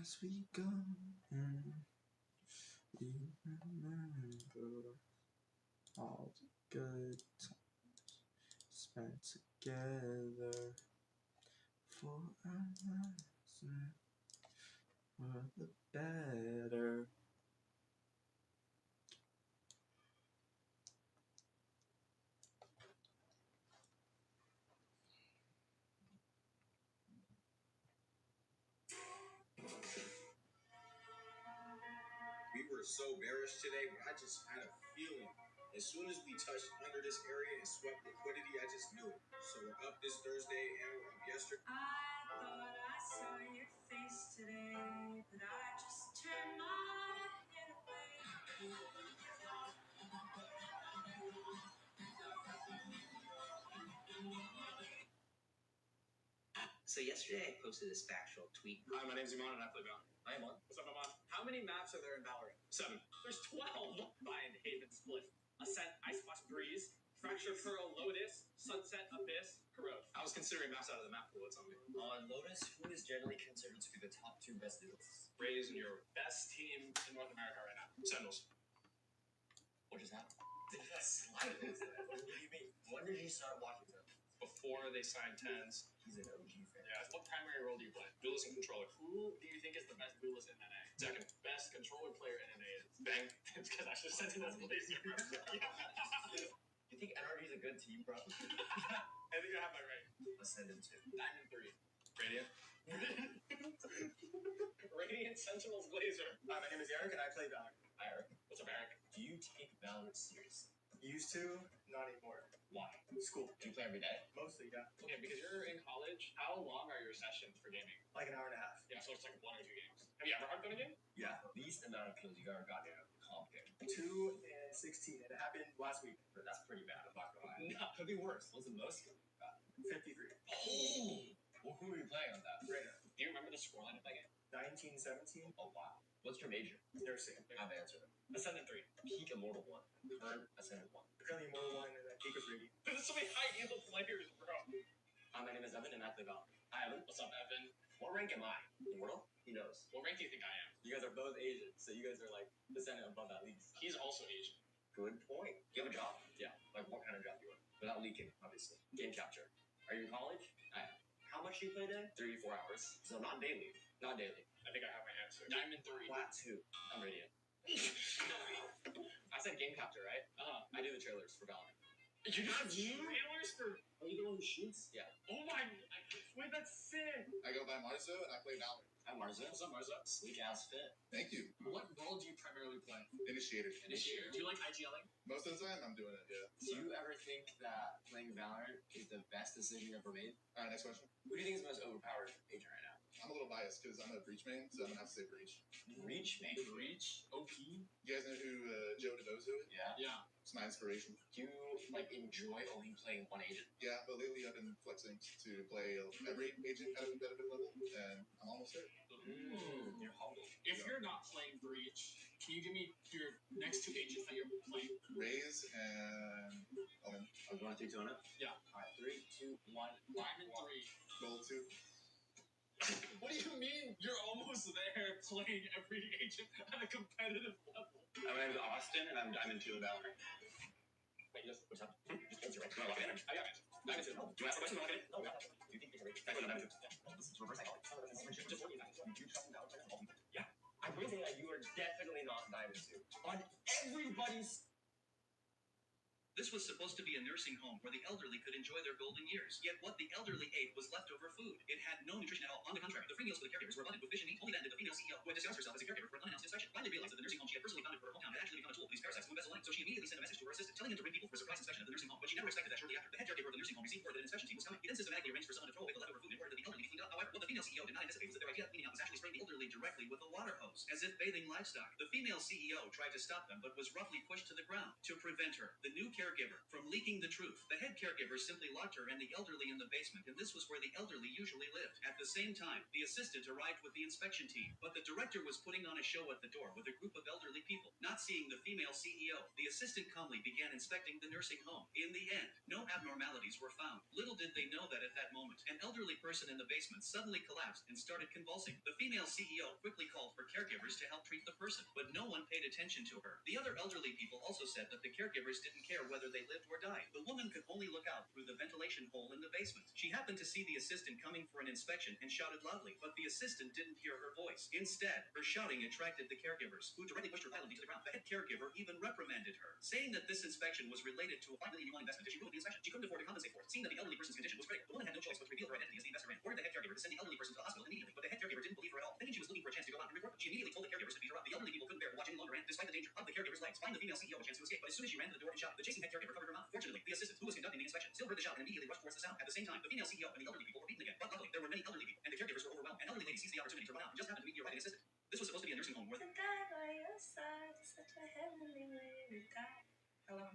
As we go, and we remember all the good times spent together. For our lives were the better. We were were so bearish today, but I just had a feeling. As soon as we touched under this area and swept liquidity, I just knew it. So we're up this Thursday and we're up yesterday. I thought I saw your face today, but I just turned my head away. So yesterday I posted this factual tweet. Hi, my name's Iman and I play Valorant. Hi, Iman. What's up, Iman? How many maps are there in Valorant? 7. There's 12. Bind, Haven, Split, Ascent, Icebox, Breeze, Fracture, Pearl, Lotus, Sunset, Abyss, Corrode. I was considering maps out of the map pool. It's on me. On Lotus, who is generally considered to be the top 2 best duelists? Raze and your best team in North America right now. Sentinels. What just happened? That's slide. What do you mean? When did you start watching them? Before they signed 10s. He's an OG fan. Yeah, what primary role do you play? Duelist and controller. Who do you think is the best duelist in NA? Second. Best controller player in NA is Bang. it's because I should have said it as Blazer. You think NRG is a good team, bro? I think I have my right. Ascendant 2. Diamond 3. Radiant. Radiant, Sentinels, Blazer. Hi, my name is Eric and I play Valorant. Hi, Eric. What's up, Eric? Do you take Valorant seriously? Used to, not anymore. Why? School. Do you play every day? Mostly, yeah. Okay, because you're in college, how long are your sessions for gaming? Like an hour and a half. Yeah, so it's like 1 or 2 games. Have you ever hardcoded a game? Yeah. Least amount of kills you ever got in a comp game. 2 and 16. And it happened last week. But that's pretty bad. I'm not gonna lie. No. Could be worse. What's the most kills you got? 53. Oh! Well, who are you playing on that? Right. Do you remember the scoreline of that game? 1917. Oh, wow. What's your major? Nursing. I've answered it. Ascendant 3. Peak Immortal 1. Current Ascendant 1. Currently Immortal 1 and then Peak of Ruby. There's so many high elo players, bro. Hi, my name is Evan and I play Valorant. Hi, Evan. What's up, Evan? What rank am I? Immortal? He knows. What rank do you think I am? You guys are both Asian, so you guys are like Ascendant above at least. He's also Asian. Good point. Do you have a job? Yeah. Like what kind of job do you want? Without leaking, obviously. Game capture. Are you in college? I am. How much do you play a day? 3 to 4 hours. So not daily. Not daily. I think I have my answer. Diamond 3. Flat 2. I'm Radiant. I said game capture, right? I do the trailers for Valorant. You do trailers for... Are you the one who shoots? Yeah. Oh my... Wait, that's sick. I go by Marzo and I play Valorant. I'm Marzo. What's up, Marzo? Sleek ass fit. Thank you. What role do you primarily play? Initiator. Initiator. Do you like IGLing? Most of the time, I'm doing it, yeah. Do you ever think that playing Valorant is the best decision you ever made? Alright, next question. Who do you think is the most overpowered agent right now? I'm a little biased because I'm a Breach main, so I'm gonna have to say Breach. Breach, man. Breach? OP? You guys know who Joe DeVoe's is? Yeah. Yeah. It's my inspiration. Do you like enjoy only playing one agent? Yeah, but lately I've been flexing to play every agent at a competitive level, and I'm almost there. You're humble. If you're not playing Breach, can you give me your next 2 agents that you're playing? Raze and Omen. Are you want 3, 2, 1 up? Yeah. Alright, 3, 2, 1. Diamond 3. Gold 2. What do you mean you're almost there playing every agent at a competitive level? I'm named Austin, and I'm Diamond 2 in Valorant. Wait, what's up? Just answer, right? No, I got answer. Diamond 2. Do you ask a question? No, no. Do you think you're ready? Diamond 2. This is reverse psychology. Just working on it. You trust me now? Yeah. I'm proving that you are definitely not Diamond 2. On everybody's... This was supposed to be a nursing home where the elderly could enjoy their golden years. Yet what the elderly ate was leftover food. It had no nutrition at all. On the contrary, the free meals for the caregivers were abundant with fish and meat. Only then did the female CEO, who had disguised herself as a caregiver for an unannounced inspection, finally realized that the nursing home she had personally founded for her hometown had actually become a tool for these parasites to embezzle money. So she immediately sent a message to her assistant, telling him to bring people for a surprise inspection of the nursing home. But she never expected that shortly after, the head caregiver of the nursing home received word that an inspection team was coming. He then systematically arranged for someone to throw away the leftover food in order that the elderly be cleaned up. However, what the female CEO did not anticipate was that their idea of cleaning up was actually spraying the elderly directly with a water hose, as if bathing livestock. The female CEO tried to stop them, but was roughly pushed to the ground. To prevent her, the new caregiver, from leaking the truth, the head caregiver simply locked her and the elderly in the basement, and this was where the elderly usually lived. At the same time, the assistant arrived with the inspection team, but the director was putting on a show at the door with a group of elderly people. Not seeing the female CEO, the assistant calmly began inspecting the nursing home. In the end, no abnormalities were found. Little did they know that at that moment, an elderly person in the basement suddenly collapsed and started convulsing. The female CEO quickly called for caregivers to help treat the person, but no one paid attention to her. The other elderly people also said that the caregivers didn't care whether they lived or died. The woman could only look out through the ventilation hole in the basement. She happened to see the assistant coming for an inspection and shouted loudly, but the assistant didn't hear her voice. Instead, her shouting attracted the caregivers, who directly pushed her violently to the ground. The head caregiver even reprimanded her, saying that this inspection was related to a $5 million investment that she ruined the inspection. She couldn't afford to compensate for it. Seeing that the elderly person's condition was critical, the woman had no choice but to reveal her identity as the investor and ordered the head caregiver to send the elderly person to the hospital immediately. But the head caregiver didn't believe her at all, thinking she was looking for a chance to go out and report them. She She immediately told the caregivers to beat her up. The elderly people couldn't bear to watch any longer, and despite the danger of the caregiver's legs, finding the female CEO a chance to escape. But as soon as she ran to the door and shouted, the chasing head caregiver covered her mouth. Fortunately, the assistant who was conducting the inspection still heard the shout and immediately rushed towards the sound. At the same time, the female CEO and the elderly people were beaten again. But luckily, there were many elderly people, and the caregivers were overwhelmed. An elderly lady seized the opportunity to run out and just happened to meet the arriving assistant. This was supposed to be a nursing home where The guy by your side is such a heavenly way to die. Hello.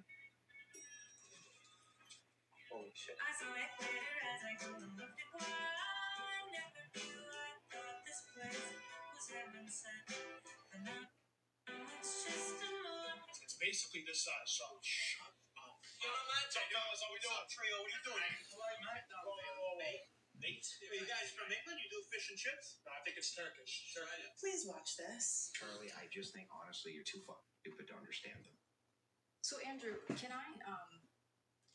Holy shit. I saw it later as I go and looked at why I never knew. I thought this place was heaven sent. And now it's just another. It's basically this size, so shut up. Yo, man, Hey, fellas, how we doing? Trio, what are you doing? Whoa. Mate? You guys from England? You do fish and chips? No, I think it's Turkish. Please watch this. Charlie, I just think honestly you're too fucking stupid to understand them. So Andrew, can I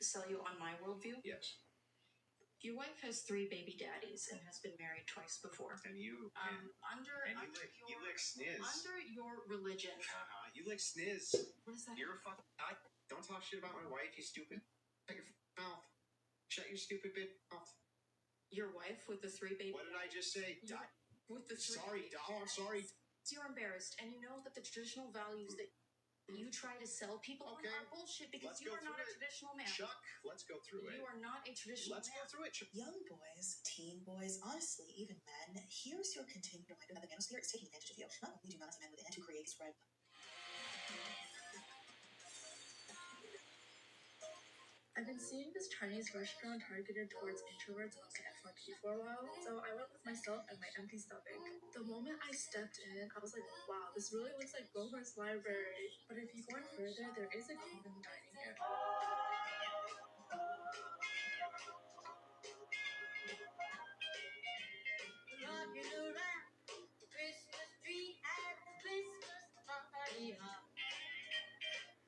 sell you on my worldview? Yes. Your wife has 3 baby daddies and has been married twice before. And you You lick sniz. Under your religion. You lick sniz. What is that? You're a fucking guy. Don't talk shit about my wife, you stupid. Shut your mouth. Shut your stupid bit mouth. Your wife with the 3 baby. What did I just say? With the 3 Sorry, baby dog. Sorry. You're embarrassed, and you know that the traditional values that you try to sell people on are bullshit because you are not a traditional man. Chuck, let's go through it. You are not a traditional Let's man. go through it. Young boys, teen boys, honestly, even men, here's your continued reminder that the manosphere is taking advantage of you. Not only do men within to create spread. I've been seeing this Chinese restaurant targeted towards introverts on my FYP for a while, so I went with myself and my empty stomach. The moment I stepped in, I was like, wow, this really looks like Grover's library. But if you go in further, there is a common dining area. Rocking around the Christmas tree at the Christmas party hop.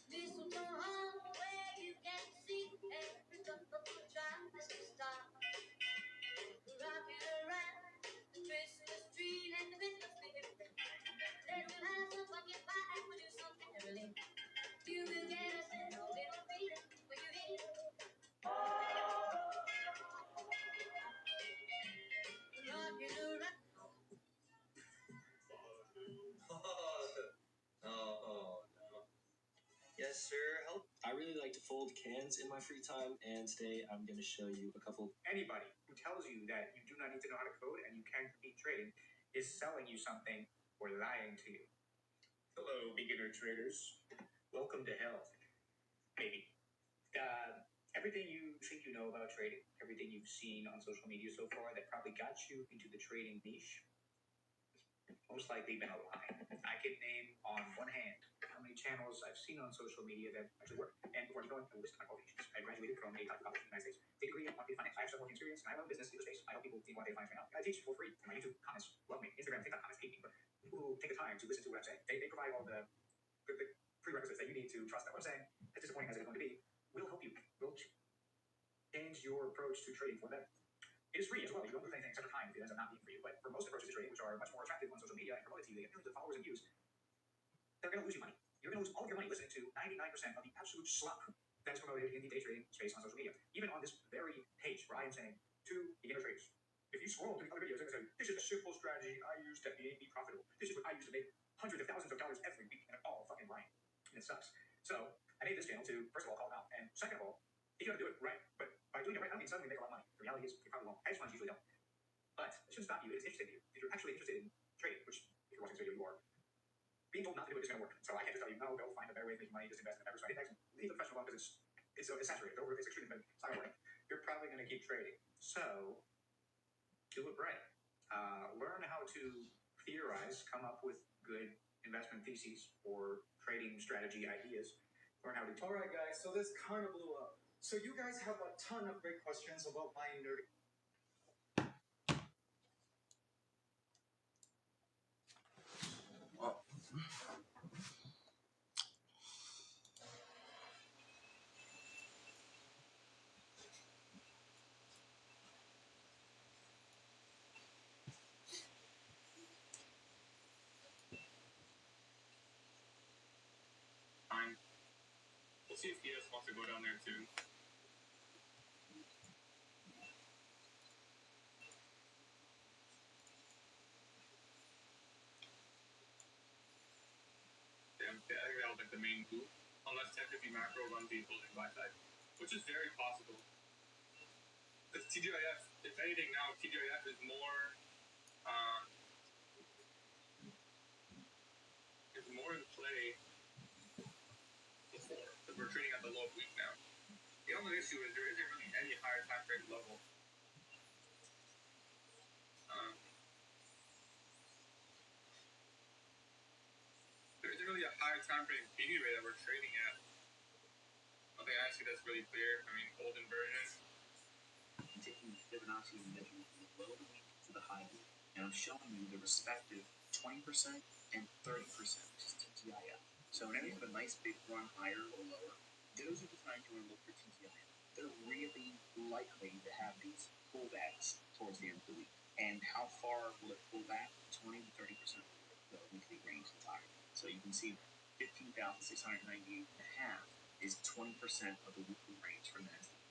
Mistletoe home where you can see every couple tries to stop. Rocking around the Christmas tree, let the Christmas spirit ring. Let them have some pumpkin pie and we'll do some caroling. You will get a sense of little freedom when you hear. Rocking around. Yes, sir. Help. I really like to fold cans in my free time, and today I'm going to show you a couple. Anybody who tells you that you do not need to know how to code and you can compete trading is selling you something or lying to you. Hello, beginner traders. Welcome to hell. Maybe. Everything you think you know about trading, everything you've seen on social media so far that probably got you into the trading niche, most likely been a lie. I can name on one hand how many channels I've seen on social media that actually work. And before you go into a list of my qualifications, I graduated from a top college in the United States. Take a degree in quantitative finance. I have several experience, and I run a business in the space. I help people in quantitative finance right now. I teach for free. My YouTube comments love me. Instagram, TikTok comments hate me. But people who take the time to listen to what I'm saying, they provide all the prerequisites that you need to trust that what I'm saying, as disappointing as it's going to be, will help you. Will change your approach to trading for them. It is free as well. You don't lose anything except for time if it ends up not being for you. But for most approaches to trading, which are much more attractive on social media and promoted to you, they get millions of followers and views, they're going to lose you money. You're going to lose all of your money listening to 99% of the absolute slop that is promoted in the day trading space on social media. Even on this very page where I am saying to beginner traders, if you scroll through other videos, they're going to say, this is a simple strategy I use to be profitable. This is what I use to make hundreds of thousands of dollars every week, and it's all fucking lying. And it sucks. So I made this channel to, first of all, call them out, and second of all, you got to do it right. But by doing it right, I don't mean suddenly make a lot of money. The reality is, you probably won't. Hedge funds usually don't. But it shouldn't stop you. It's interesting to you. If you're actually interested in trading, which if you're watching this video, you are, being told not to do it is going to work. So I can't just tell you, no, go find a better way of making money, just invest in the diversified index. Leave the professional alone because it's saturated. It's extremely big. It's not going to work. You're probably going to keep trading. So do it right. Learn how to theorize, come up with good investment theses or trading strategy ideas. Learn how to. All right, guys. So this kind of blew up. So you guys have a ton of great questions about my nerdy. Oh. Fine. We'll see if DS wants to go down there too. at the main move, unless 1050 macro runs the opposing buy side, which is very possible. Because TGIF, if anything now, TGIF is more in play before, because we're trading at the low of week now. The only issue is there isn't really any higher time frame level. There isn't really a higher time frame PV rate that we're trading at. I think actually that's really clear. I mean, old inversion. I'm taking the Fibonacci measurement from the low of the week to the high of the week, and I'm showing you the respective 20% and 30%, which is TGIF. So whenever you have a nice big run higher or lower, those are the times you want to look for TGIF. They're really likely to have these pullbacks towards the end of the week. And how far will it pull back? 20 to 30% of the weekly range is higher. So you can see 15,698.5 is 20% of the weekly range for Nasdaq.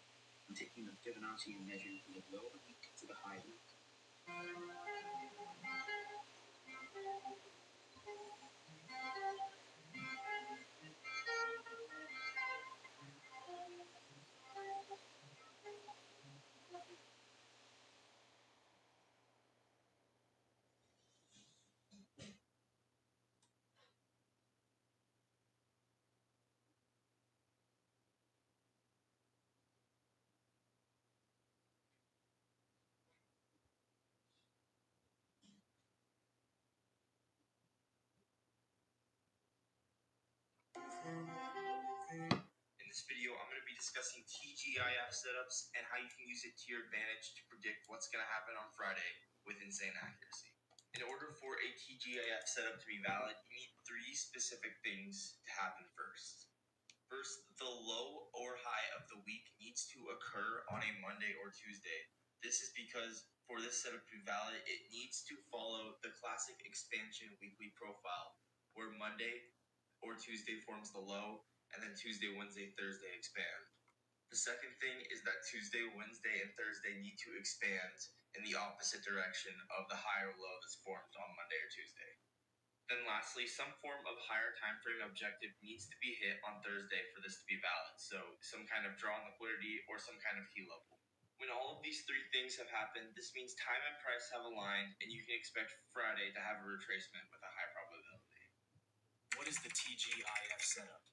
I'm taking the Fibonacci and measuring from the low of the week to the high of the week. In this video, I'm going to be discussing TGIF setups and how you can use it to your advantage to predict what's going to happen on Friday with insane accuracy. In order for a TGIF setup to be valid, you need three specific things to happen first. First, the low or high of the week needs to occur on a Monday or Tuesday. This is because for this setup to be valid, it needs to follow the classic expansion weekly profile, where Monday or Tuesday forms the low, and then Tuesday, Wednesday, Thursday expand. The second thing is that Tuesday, Wednesday, and Thursday need to expand in the opposite direction of the high or low that's formed on Monday or Tuesday. Then lastly, some form of higher time frame objective needs to be hit on Thursday for this to be valid. So some kind of draw on liquidity or some kind of key level. When all of these three things have happened, this means time and price have aligned, and you can expect Friday to have a retracement with a high probability. What is the TGIF setup?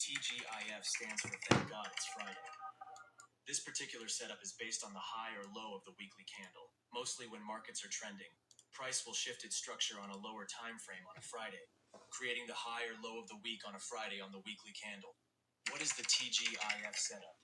TGIF stands for Thank God It's Friday. This particular setup is based on the high or low of the weekly candle. Mostly when markets are trending, price will shift its structure on a lower time frame on a Friday, creating the high or low of the week on a Friday on the weekly candle. What is the TGIF setup?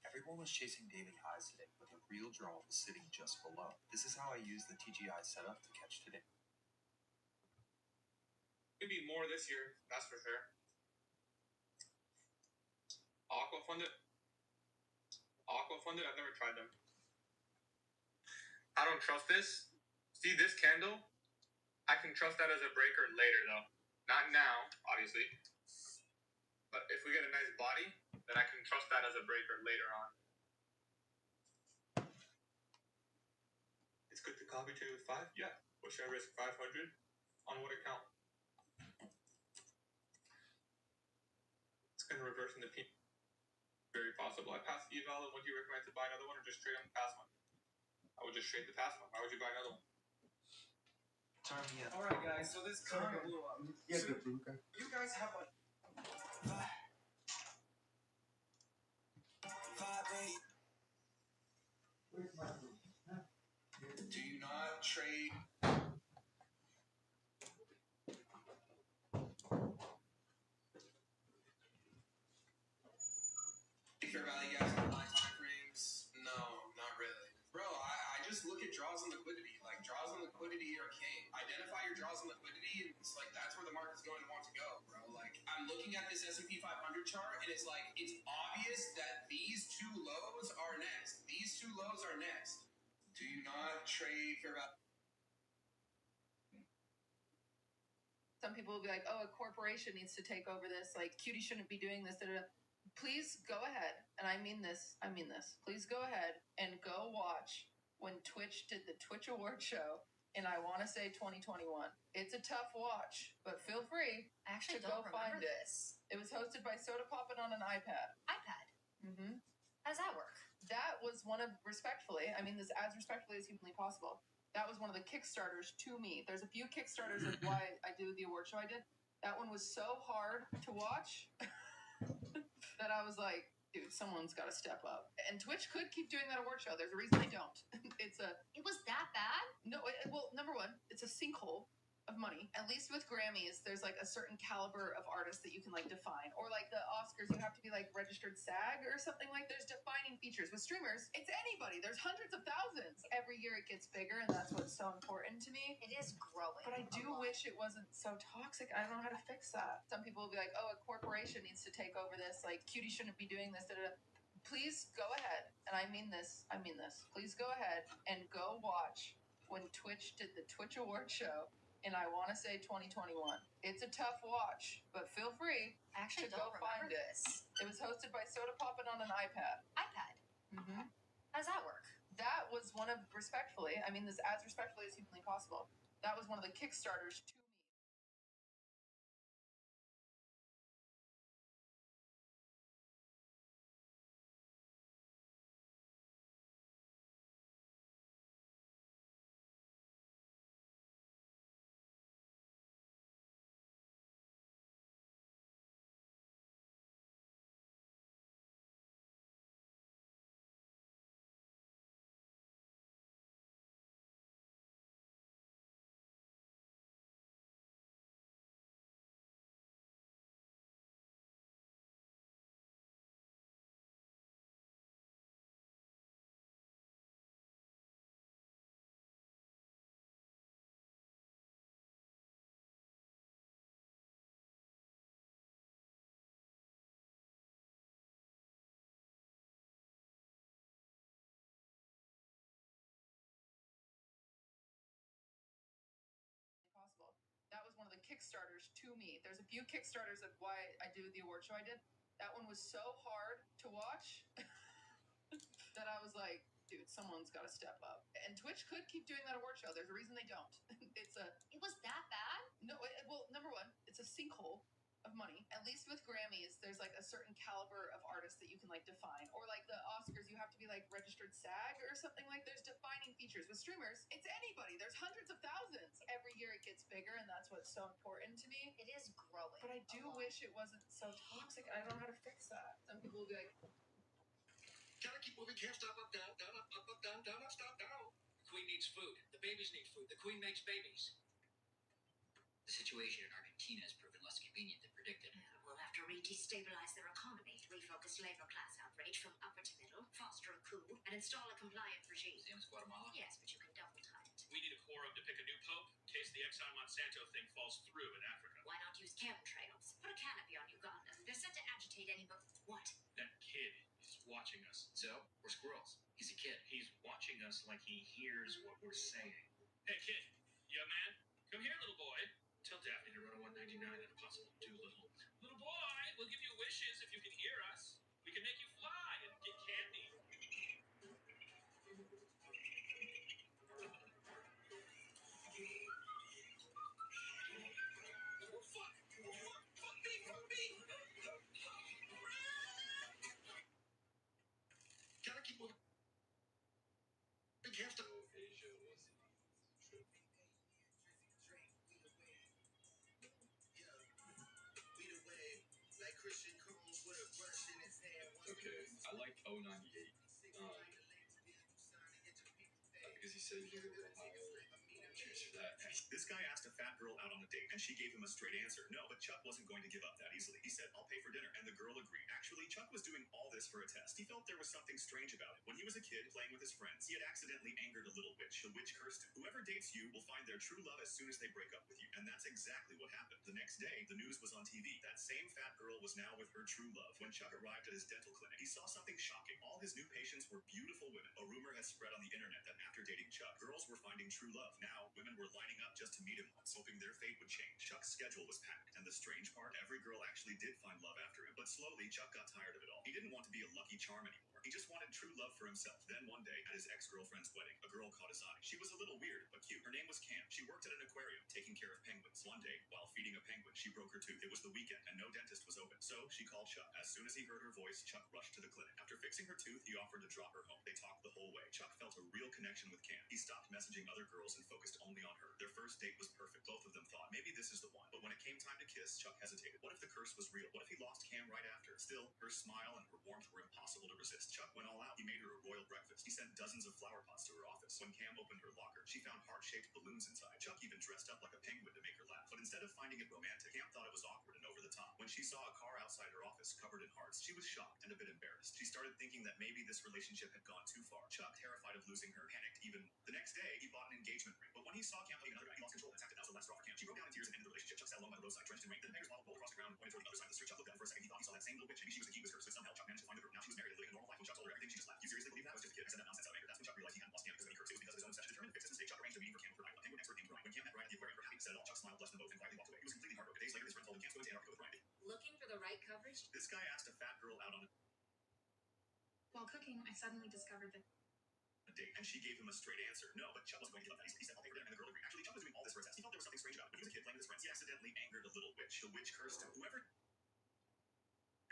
Everyone was chasing daily highs today, but the real draw was sitting just below. This is how I use the TGI setup to catch today. Maybe more this year, that's for sure. Aqua funded, I've never tried them. I don't trust this. See this candle? I can trust that as a breaker later though. Not now, obviously. But if we get a nice body, then I can trust that as a breaker later on. It's good to copy trade with 5? Yeah. What should I risk? 500? On what account? It's going to reverse in the P. Very possible. I passed the eval, and would you recommend to buy another one or just trade on the past one? I would just trade the past one. Why would you buy another one? Turn me up. Alright guys, so this kind of blew up. Yeah, So Bruca. you guys have a... trade. Fair value guys on high time frames? No, not really. Bro, I just look at draws and liquidity. Like, draws and liquidity are king. Identify your draws and liquidity, and it's like, that's where the market's going to want to go, bro. Like, I'm looking at this S&P 500 chart, and it's like, it's obvious that these two lows are next. These two lows are next. Do you not trade fair value? Some people will be like, oh, a corporation needs to take over this. Like, Cutie shouldn't be doing this. Da, da, da. Please go ahead, and I mean this, please go ahead and go watch when Twitch did the Twitch Award show in, I want to say, 2021. It's a tough watch, but feel free I actually to don't go remember find it. this. It was hosted by Soda Poppin' on an iPad. iPad. Mm-hmm. How does that work? That was one of, respectfully, I mean this as respectfully as humanly possible, that was one of the Kickstarters to me. There's a few Kickstarters of why I do the award show I did. That one was so hard to watch that I was like, dude, someone's got to step up. And Twitch could keep doing that award show. There's a reason they don't. It was that bad? No, well, number one, it's a sinkhole of money. At least with Grammys, there's like a certain caliber of artist that you can like define. Or like the Oscars, you have to be like registered SAG or something like. There's defining features. With streamers, it's anybody. There's hundreds of thousands. Every year it gets bigger, and that's what's so important to me. It is growing. But I do wish it wasn't so toxic. I don't know how to fix that. Some people will be like, oh, a corporation needs to take over this. Like, Cutie shouldn't be doing this. Da, da, da. Please go ahead, and I mean this, please go ahead and go watch when Twitch did the Twitch Award show in, I want to say, 2021. It's a tough watch, but feel free I actually to don't go remember find it. this. It was hosted by Soda Poppin' on an iPad. iPad. Mm-hmm. How does that work? That was one of, respectfully, I mean this as respectfully as humanly possible, that was one of the Kickstarters to me. Possible. That was one of the Kickstarters to me. There's a few Kickstarters of why I do the award show I did. That one was so hard to watch that I was like, dude, someone's got to step up. And Twitch could keep doing that award show. There's a reason they don't. It was that bad? No, well, number one, it's a sinkhole of money. At least with Grammys, there's like a certain caliber of artist that you can like define. Or like the Oscars, you have to be like registered SAG or something like. There's defining features. With streamers, it's anybody. There's hundreds of thousands. Every year it gets bigger, and that's what's so important to me. It is growing. But I do wish it wasn't so toxic. I don't know how to fix that. Some people will be like, Gotta keep moving, can't stop, up, down, down, up, down, down, up, stop, down. The queen needs food. The babies need food. The queen makes babies. The situation in Argentina has proven less convenient than predicted. We'll have to re-destabilize their economy, refocus labor class outrage from upper to middle, foster a coup, and install a compliant regime. Same as Guatemala? Yes, but you can double time it. We need a quorum to pick a new pope in case the Exxon Monsanto thing falls through in Africa. Why not use chemtrails? Put a canopy on Uganda. They're set to agitate any but what? That kid is watching us. So, we're squirrels. He's a kid. He's watching us like he hears what we're saying. Hey, kid. Young man. Come here, little boy. Tell Daphne to run a 199 and a possible Doolittle. Little boy, we'll give you wishes if you can hear us. We can make you fly and get candy. Oh, fuck! Fuck me! Gotta keep moving. Can't stop. Okay, I like 098. Because he said he was a little high. This guy asked a fat girl out on a date, and she gave him a straight answer. No, but Chuck wasn't going to give up that easily. He said, I'll pay for dinner, and the girl agreed. Actually, Chuck was doing all this for a test. He felt there was something strange about it. When he was a kid, playing with his friends, he had accidentally angered a little witch. The witch cursed him. Whoever dates you will find their true love as soon as they break up with you. And that's exactly what happened. The next day, the news was on TV. That same fat girl was now with her true love. When Chuck arrived at his dental clinic, he saw something shocking. All his new patients were beautiful women. A rumor has spread on the internet that after dating Chuck, girls were finding true love. Now, women were lining up just to meet him once, hoping their fate would change. Chuck's schedule was packed, and the strange part, every girl actually did find love after him. But slowly, Chuck got tired of it all. He didn't want to be a lucky charm anymore. He just wanted true love for himself. Then one day, at his ex-girlfriend's wedding, a girl caught his eye. She was a little weird, but cute. Her name was Cam. She worked at an aquarium, taking care of penguins. One day, while feeding a penguin, she broke her tooth. It was the weekend, and no dentist was open. So she called Chuck. As soon as he heard her voice, Chuck rushed to the clinic. After fixing her tooth, he offered to drop her home. They talked the whole way. Chuck felt a real connection with Cam. He stopped messaging other girls and focused only on her. Their first date was perfect. Both of them thought, maybe this is the one. But when it came time to kiss, Chuck hesitated. What if the curse was real? What if he lost Cam right after? Still, her smile and her warmth were impossible to resist. Chuck went all out. He made her a royal breakfast. He sent dozens of flower pots to her office. When Cam opened her locker, she found heart-shaped balloons inside. Chuck even dressed up like a penguin to make her laugh. But instead of finding it romantic, Cam thought it was awkward and over the top. When she saw a car outside her office covered in hearts, she was shocked and a bit embarrassed. She started thinking that maybe this relationship had gone too far. Chuck, terrified of losing her, panicked even more. The next day, he bought an engagement ring. But when he saw Cam hugging another guy, he lost control and attacked it. That was the last straw for Cam. She broke down in tears and ended the relationship. Chuck sat alone by the roadside, drenched in rain. Then the beggar's bottle rolled across the ground and pointed toward the other side of the street. Chuck looked down for a second. He thought he saw that same little bitch. Maybe she was the key whiskers. So somehow Chuck managed to find the girl. Now she was married and living a normal life. When Chuck told her everything, she just laughed. You seriously believe that? I was just a kid. I said that nonsense out of anger. That's when Chuck realized he hadn't lost Cam because of any curse. It was because of his own obsession. Determined to fix his mistake, Chuck arranged a meeting for Cam with Ryan, a penguin expert named Brian. When Cam met Brian at the aquarium, her happiness said it all. Chuck smiled, blessed them both, and quietly walked away. He was completely heartbroken. Days later, his friend told him Cam's going to Antarctica with Brian. Looking for the right coverage? This guy asked a fat girl out on While cooking, I suddenly discovered that a date, and she gave him a straight answer. No, but Chuck wasn't going to give up that easily. He said, I'll pay for dinner, and the girl agreed. Actually, Chuck was doing all this for a test. He felt there was something strange about it. When he was a kid playing with his friends, he accidentally angered a little witch. The witch cursed him. Whoever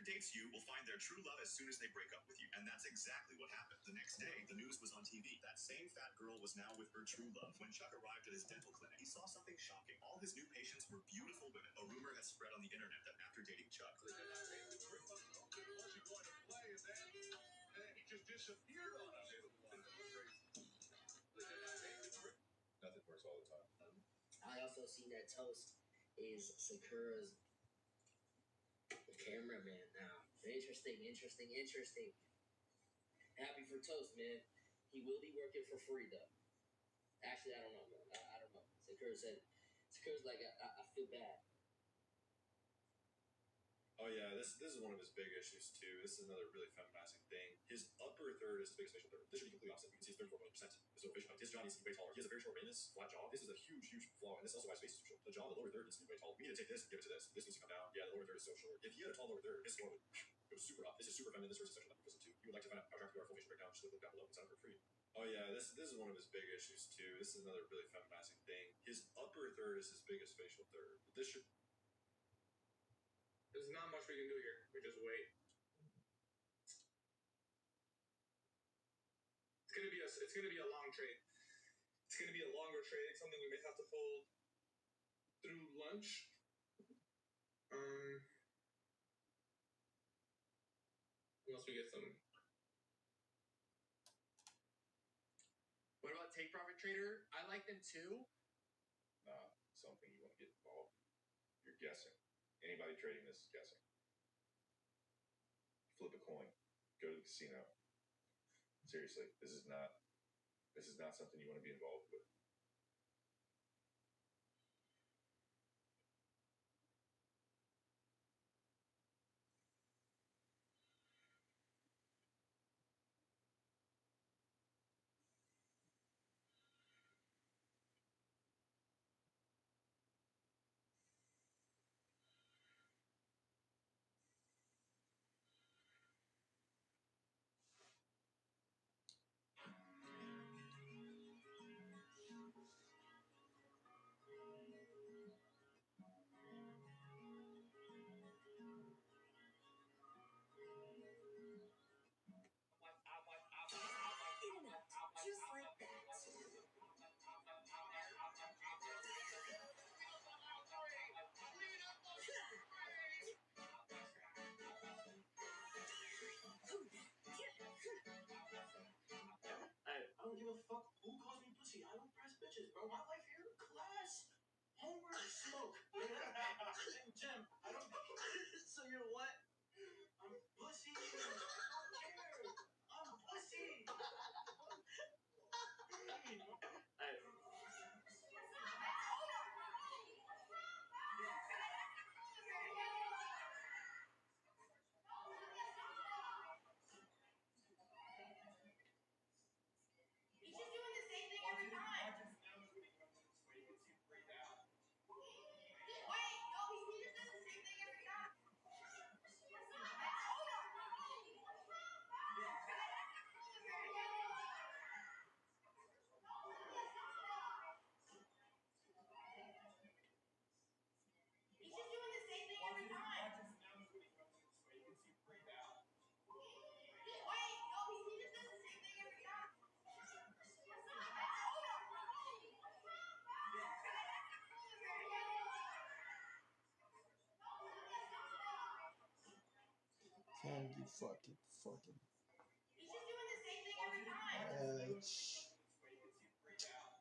dates you will find their true love as soon as they break up with you. And that's exactly what happened. The next day, the news was on TV. That same fat girl was now with her true love. When Chuck arrived at his dental clinic, he saw something shocking. All his new patients were beautiful women. A rumor has spread on the internet that after dating Chuck, Nothing works all the time. I also seen that Toast is Sakura's cameraman now. Interesting. Happy for Toast, man. He will be working for free though. Actually, I don't know, man. I don't know. Sakura's like, I feel bad. Oh yeah, this is one of his big issues too. This is another really feminizing thing. His upper third is the biggest facial third. This should be completely opposite. You can see his 34% is so facial. His jaw needs to be way taller. He has a very short ramus, flat jaw. This is a huge flaw, and this is also why his face is so short. The jaw, the lower third needs to be way taller. We need to take this and give it to this. This needs to come down. Yeah, the lower third is so short. If he had a tall lower third, his score would go super up. This is super feminine. This person's sexual person too. You would like to find out how attractive you are, full facial breakdown, just look down below. It's out for free. Oh yeah, this is one of his big issues too. This is another really feminizing thing. His upper third is his biggest facial third. This should. There's not much we can do here. We just wait. It's gonna be a long trade. It's gonna be a longer trade. Something we may have to hold through lunch. Unless we get some. What about Take Profit Trader? I like them too. Nah, something you want to get involved. You're guessing. Anybody trading this is guessing. Flip a coin. Go to the casino. Seriously, this is not something you want to be involved with. You fucking. He's just doing the same thing every time.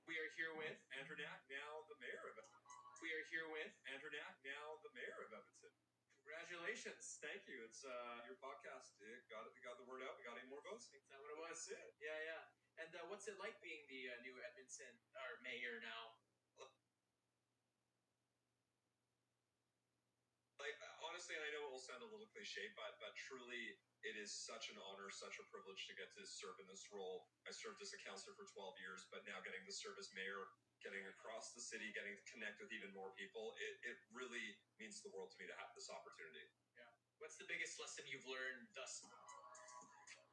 We are here with Andrew Knapp, now the mayor of Evanston. We are here with Andrew Knapp, now the mayor of Evanston. Congratulations. Thank you. It's your podcast. It got the word out. We got 8 more votes. Is that what it was? That's it. Yeah. And what's it like being the new Edmonton or mayor now? Like, honestly, and I know it will sound a little cliche, but truly, it is such an honor, such a privilege to get to serve in this role. I served as a councillor for 12 years, but now getting to serve as mayor, getting across the city, getting to connect with even more people, it really means the world to me to have this opportunity. Yeah. What's the biggest lesson you've learned thus?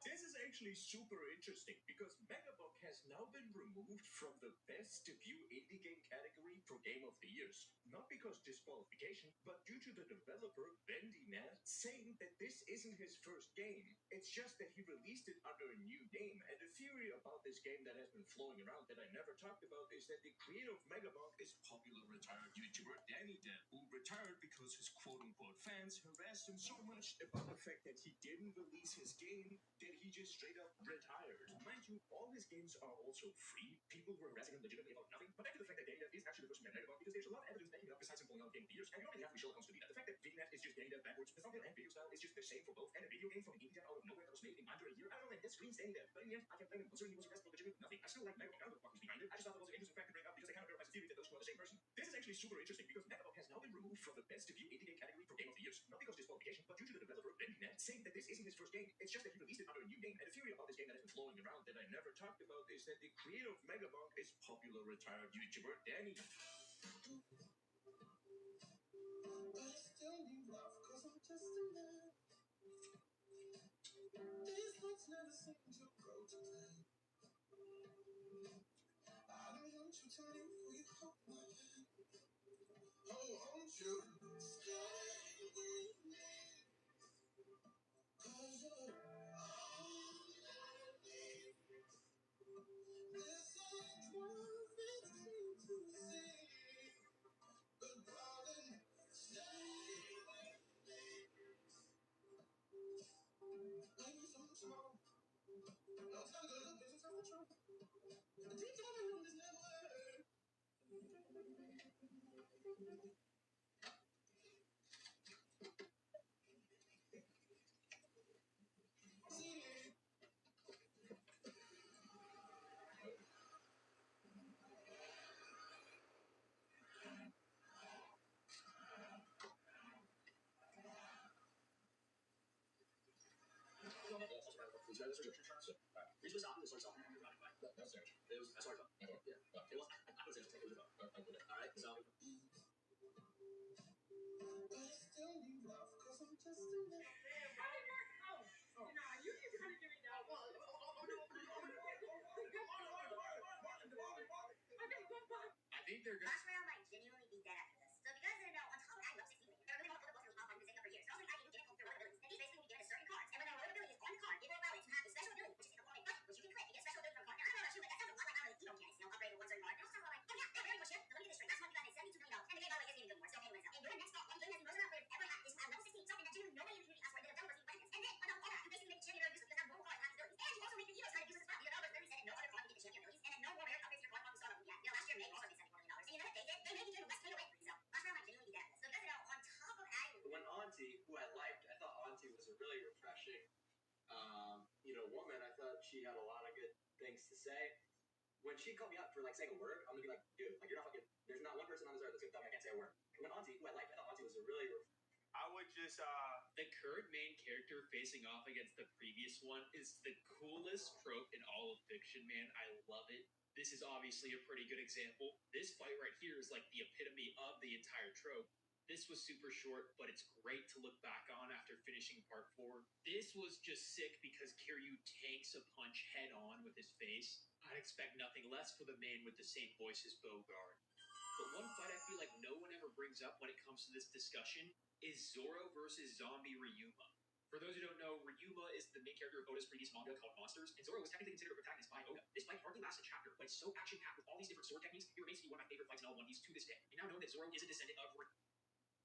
This is actually super interesting because Megabuck has now been removed from the Best Debut Indie Game category for Game of the Years. Not because disqualification, but due to the developer, Bendy Nat, saying that this isn't his first game. It's just that he released it under a new name. And the theory about this game that has been flowing around that I never talked about is that the creator of Megabuck is popular retired YouTuber Danny Depp, who retired because his quote-unquote fans harassed him so much about the fact that he didn't release his game that he just straight up retired. Mind you, all his games are also free. People were harassing him legitimately about nothing. But back to the fact that Danny Depp is actually the person that Megabuck, because there's a lot of evidence backing up besides him pulling out Game of the Years. And you don't really have to be Sherlock Holmes to be that. The fact that Danny Depp is just Danny Depp backwards, the thumbnail and video style is just the same for both. And a video game from an indie town out of nowhere that was made in under a year. I don't know, man, that screams Danny Depp. But in the end, I can't blame him. Considering he was arrested for legitimate nothing. I still like Megabuck. I don't know what was behind it. I just thought that was an interesting fact to bring up because it kind of verifies the theory that those two are the same person. This is actually super interesting because Megabuck has now been removed from the Best Debut Indie Game category for Game of the Years. Not because of disqualification, but due to the developer, Bendy Nat, saying that this isn't his first game. It's just that he released it under a new name. And the theory about this game that has been flowing around that I never talked about is that the creator of Megabuck is popular retired YouTuber Danny. I think they're good. Marshmallow might genuinely be dead after this. So if you guys didn't know, on top of adding up 16 million, there are really more other books that was qualified for this for years. They're also adding new gimmick called their abilities. And these basically will be given to certain cards. And when their ability is on the card, it will allow it to have a special ability, which is in the form of a button, which you can click to get a special ability from a card. Now, I don't know about you, but that sounds a lot like how the Evo mechanics, upgrade with one certain card. It also sounds a lot like, oh yeah, very much, yeah. So let me get this straight. Last month you got $72 million. And the game, by the way, isn't even good anymore. Still paying wins out. And your next thought, one game has the most amount of players ever had. This will have level 16, something that genuinely nobody in the community asked for, and the developers even went against. And then, on top of all that, you basically make the champion useless because have normal cards and abilities. And you also make the Evo card useless as well. The developers literally said that no other card can get the champion abilities, and that no more rare upgrades to your card will start up. Yeah, last year May also made $74 million. And you know what they did? They made you doing less pay to win. So Marshmallow might genuinely be dead at this. So because, on top of adding... When Auntie, who I liked, I thought Auntie was a really refreshing, woman. I thought she had a lot of good things to say. When she called me up for saying a word, I'm gonna be like, dude, you're not fucking. There's not one person on this earth that's gonna tell me I can't say a word. When Auntie, who I liked, I thought Auntie was a really. I would just The current main character facing off against the previous one is the coolest trope in all of fiction, man. I love it. This is obviously a pretty good example. This fight right here is like the epitome of the entire trope. This was super short, but it's great to look back on after finishing part 4. This was just sick because Kiryu tanks a punch head on with his face. I'd expect nothing less for the man with the same voice as Bogard. But one fight I feel like no one ever brings up when it comes to this discussion is Zoro versus Zombie Ryuma. For those who don't know, Ryuma is the main character of Oda's previous manga called Monsters, and Zoro was technically considered a protagonist by Oda. This fight hardly lasts a chapter, but it's so action-packed with all these different sword techniques, it remains to be one of my favorite fights in all One Piece to this day. And now knowing that Zoro is a descendant of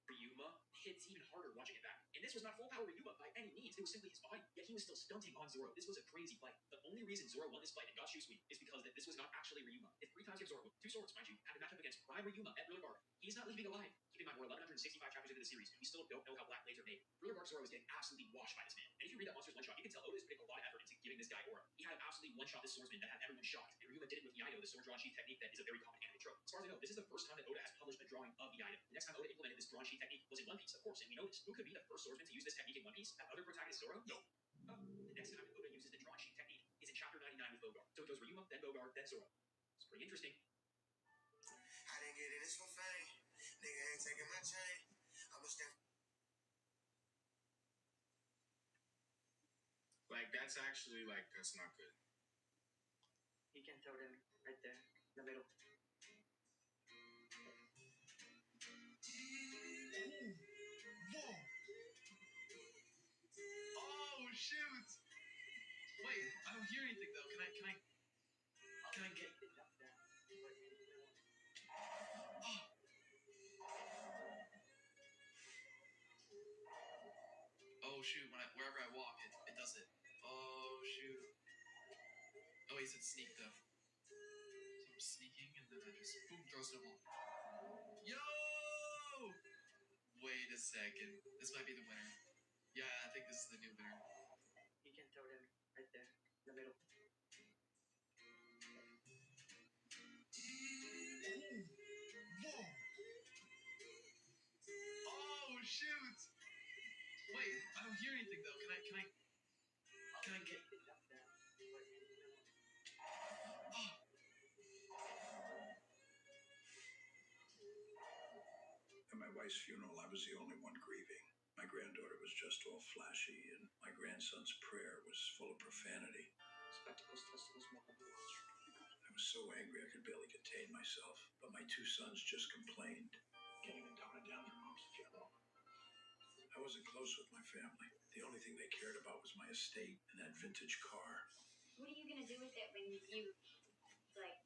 Ryuma hits even harder watching it back. And this was not full power Ryuma by any means. It was simply his body. Yet he was still stunting on Zoro. This was a crazy fight. The only reason Zoro won this fight and got Shusuke is because that this was not actually Ryuma. If 3 times Zoro with 2 swords, mind you, had to match up against Prime Ryuma at Thriller Bark, he's not leaving alive. Keep in mind, we're 1165 chapters into the series, and we still don't know how Black Blades are made. Thriller Bark Zoro is getting absolutely washed by this man. And if you read that Monsters one shot, you can tell Oda is putting a lot of effort into giving this guy aura. He had absolutely one-shot this swordsman that had everyone shocked. And Ryuma did it with Iaido, the sword drawn sheath technique that is a very common anime trope. As far as I know, this is the first time that Oda has published a drawing of Iaido. The next time Oda implemented this drawn sheath technique was in One Piece, of course, and we know this. Who could be the first swordsman to use this technique in One Piece? That other protagonist Zoro? No. The next time Oda uses the drawn sheath technique is in chapter 99 with Bogard. So it goes Ryuma, then Bogard, then Zoro. It's pretty interesting. I didn't get in this for fame. Nigga ain't taking my chain. I'ma stand. Like, that's actually, like, that's not good. You can throw them right there in the middle. Whoa! Oh shoot! Wait, I don't hear anything though. Can I get? Oh! Oh shoot! Wherever I walk, it does it. Oh shoot! Oh, he said sneak though. So I'm sneaking and then I just boom throw snowball. Yo! Wait a second. This might be the winner. Yeah, I think this is the new winner. You can throw them right there in the middle. Whoa! Oh shoot! Wait, I don't hear anything though. Can I get? Oh! At my wife's funeral, I was the only one grieving. My granddaughter was just all flashy, and my grandson's prayer was full of profanity. I was so angry I could barely contain myself, but my 2 sons just complained. Can't even tone it down their mom's funeral. I wasn't close with my family. The only thing they cared about was my estate and that vintage car. What are you gonna do with it when you, like,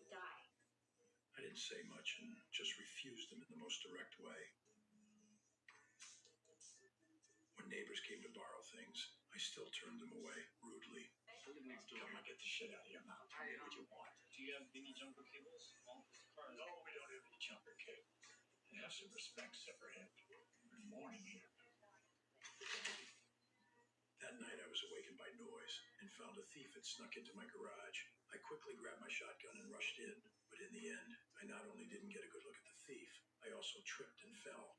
die? I didn't say much and just refused them in the most direct way. When neighbors came to borrow things, I still turned them away rudely. I live next door. Come on, get the shit out of here now. Tell me what you want. Do you have any jumper cables? No, we don't have any jumper cables. Have some respect, Zipperhead. Good morning here. That night I was awakened by noise and found a thief had snuck into my garage. I quickly grabbed my shotgun and rushed in, but in the end, I not only didn't get a good look at the thief, I also tripped and fell.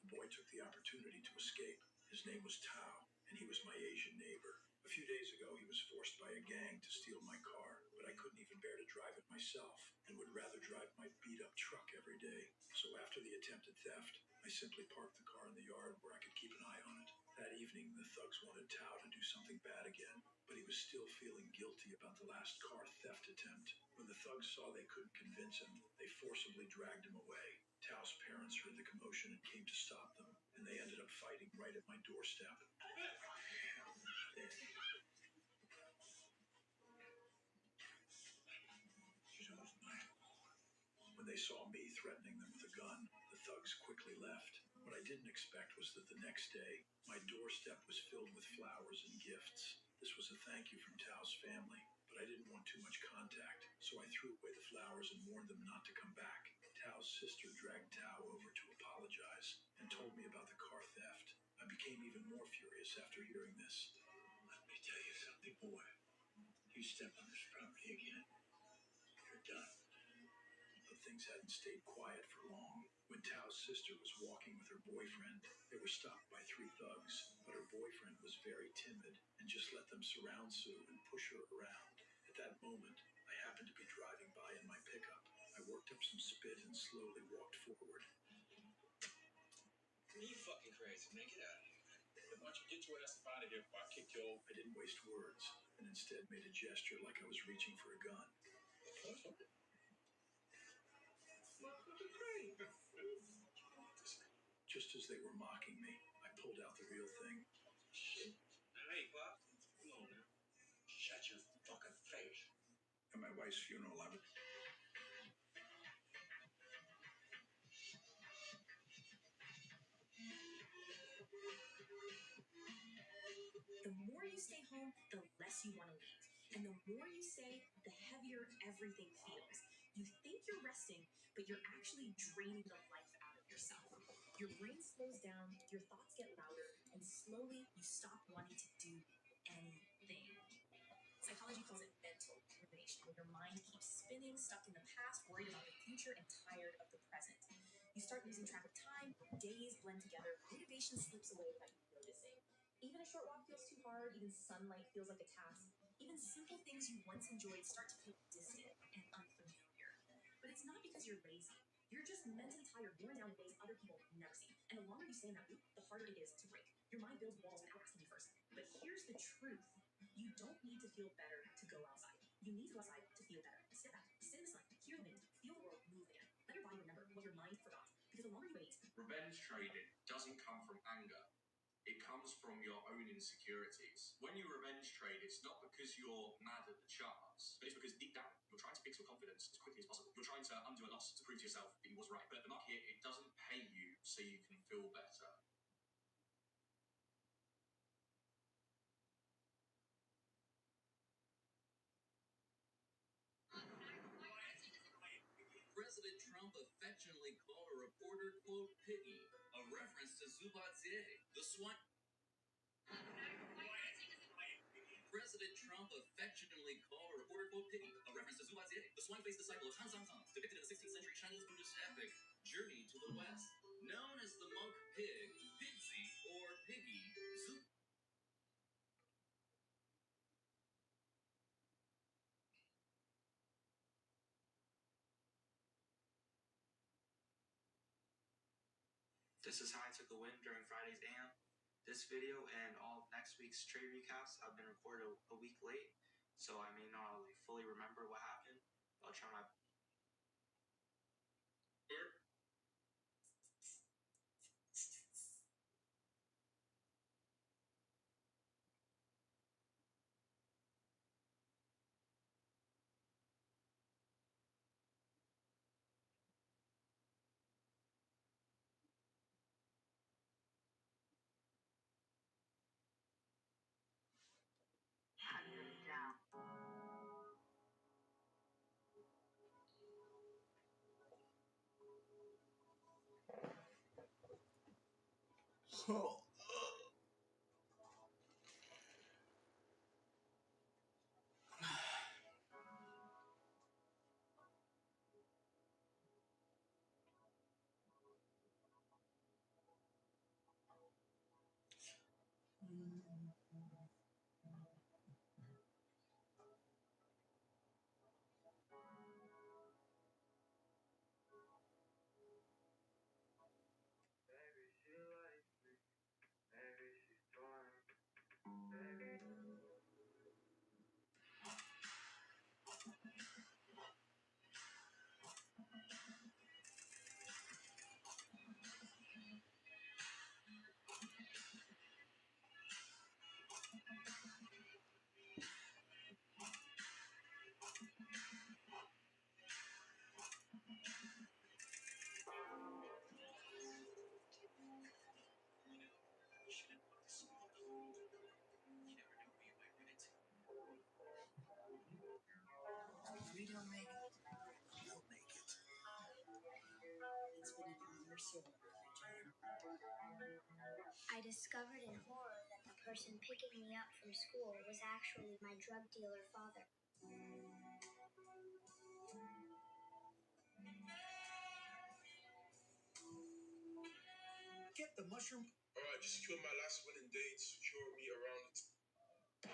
The boy took the opportunity to escape. His name was Tao, and he was my Asian neighbor. A few days ago, he was forced by a gang to steal my car, but I couldn't even bear to drive it myself and would rather drive my beat-up truck every day. So after the attempted theft, I simply parked the car in the yard where I could keep an eye on it. That evening, the thugs wanted Tao to do something bad again, but he was still feeling guilty about the last car theft attempt. When the thugs saw they couldn't convince him, they forcibly dragged him away. Tao's parents heard the commotion and came to stop them, and they ended up fighting right at my doorstep. When they saw me threatening them with a gun, the thugs quickly left. What I didn't expect was that the next day, my doorstep was filled with flowers and gifts. This was a thank you from Tao's family, but I didn't want too much contact, so I threw away the flowers and warned them not to come back. Tao's sister dragged Tao over to apologize and told me about the car theft. I became even more furious after hearing this. Let me tell you something, boy. You step on this property again, you're done. But things hadn't stayed quiet for long. When Tao's sister was walking with her boyfriend, they were stopped by 3 thugs, but her boyfriend was very timid and just let them surround Sue and push her around. At that moment, I happened to be driving by in my pickup. I worked up some spit and slowly walked forward. You fucking crazy. Make it out of here. Why don't you get your ass out of here before I kick you over? I didn't waste words and instead made a gesture like I was reaching for a gun. Just as they were mocking me, I pulled out the real thing. Shit. Hey, Pop. Come on now. Shut your fucking face. At my wife's funeral, you stay home, the less you want to leave. And the more you stay, the heavier everything feels. You think you're resting, but you're actually draining the life out of yourself. Your brain slows down, your thoughts get louder, and slowly you stop wanting to do anything. Psychology calls it mental rumination, when your mind keeps spinning, stuck in the past, worried about the future, and tired of the present. You start losing track of time, days blend together, motivation slips away without you noticing. Even a short walk feels too hard, even sunlight feels like a task. Even simple things you once enjoyed start to feel distant and unfamiliar. But it's not because you're lazy. You're just mentally tired, worn down in ways other people never see. And the longer you stay in that loop, the harder it is to break. Your mind builds walls without asking you first. But here's the truth. You don't need to feel better to go outside. You need to go outside to feel better. Sit back, sit in the sun, hear the wind, feel the world move again. Let your body remember what your mind forgot. Because the longer you wait, Revenge trading doesn't come from anger. It comes from your own insecurities. When you revenge trade, it's not because you're mad at the charts, but it's because deep down, you're trying to fix your confidence as quickly as possible. You're trying to undo a loss to prove to yourself that you was right. But the market, it doesn't pay you so you can feel better. President Trump affectionately called a reporter, quote, piggy, a reference to Zubadzieh, the swine. President Trump affectionately called a reporter, quote, piggy, a reference to Zubadzieh, the swine-faced disciple of Han Zhangtang, depicted in the 16th century Chinese Buddhist epic, Journey to the West. Known as the monk pig, Pigsy, or Piggy, This is how I took a win during Friday's AM. This video and all of next week's trade recaps have been recorded a week late, so I may not fully remember what happened. I'll try my we don't make it. You'll make it. It's been an honor serving you, I discovered in horror that the person picking me up from school was actually my drug dealer father. Get the mushroom. Alright, just secured my last winning day to secure me around the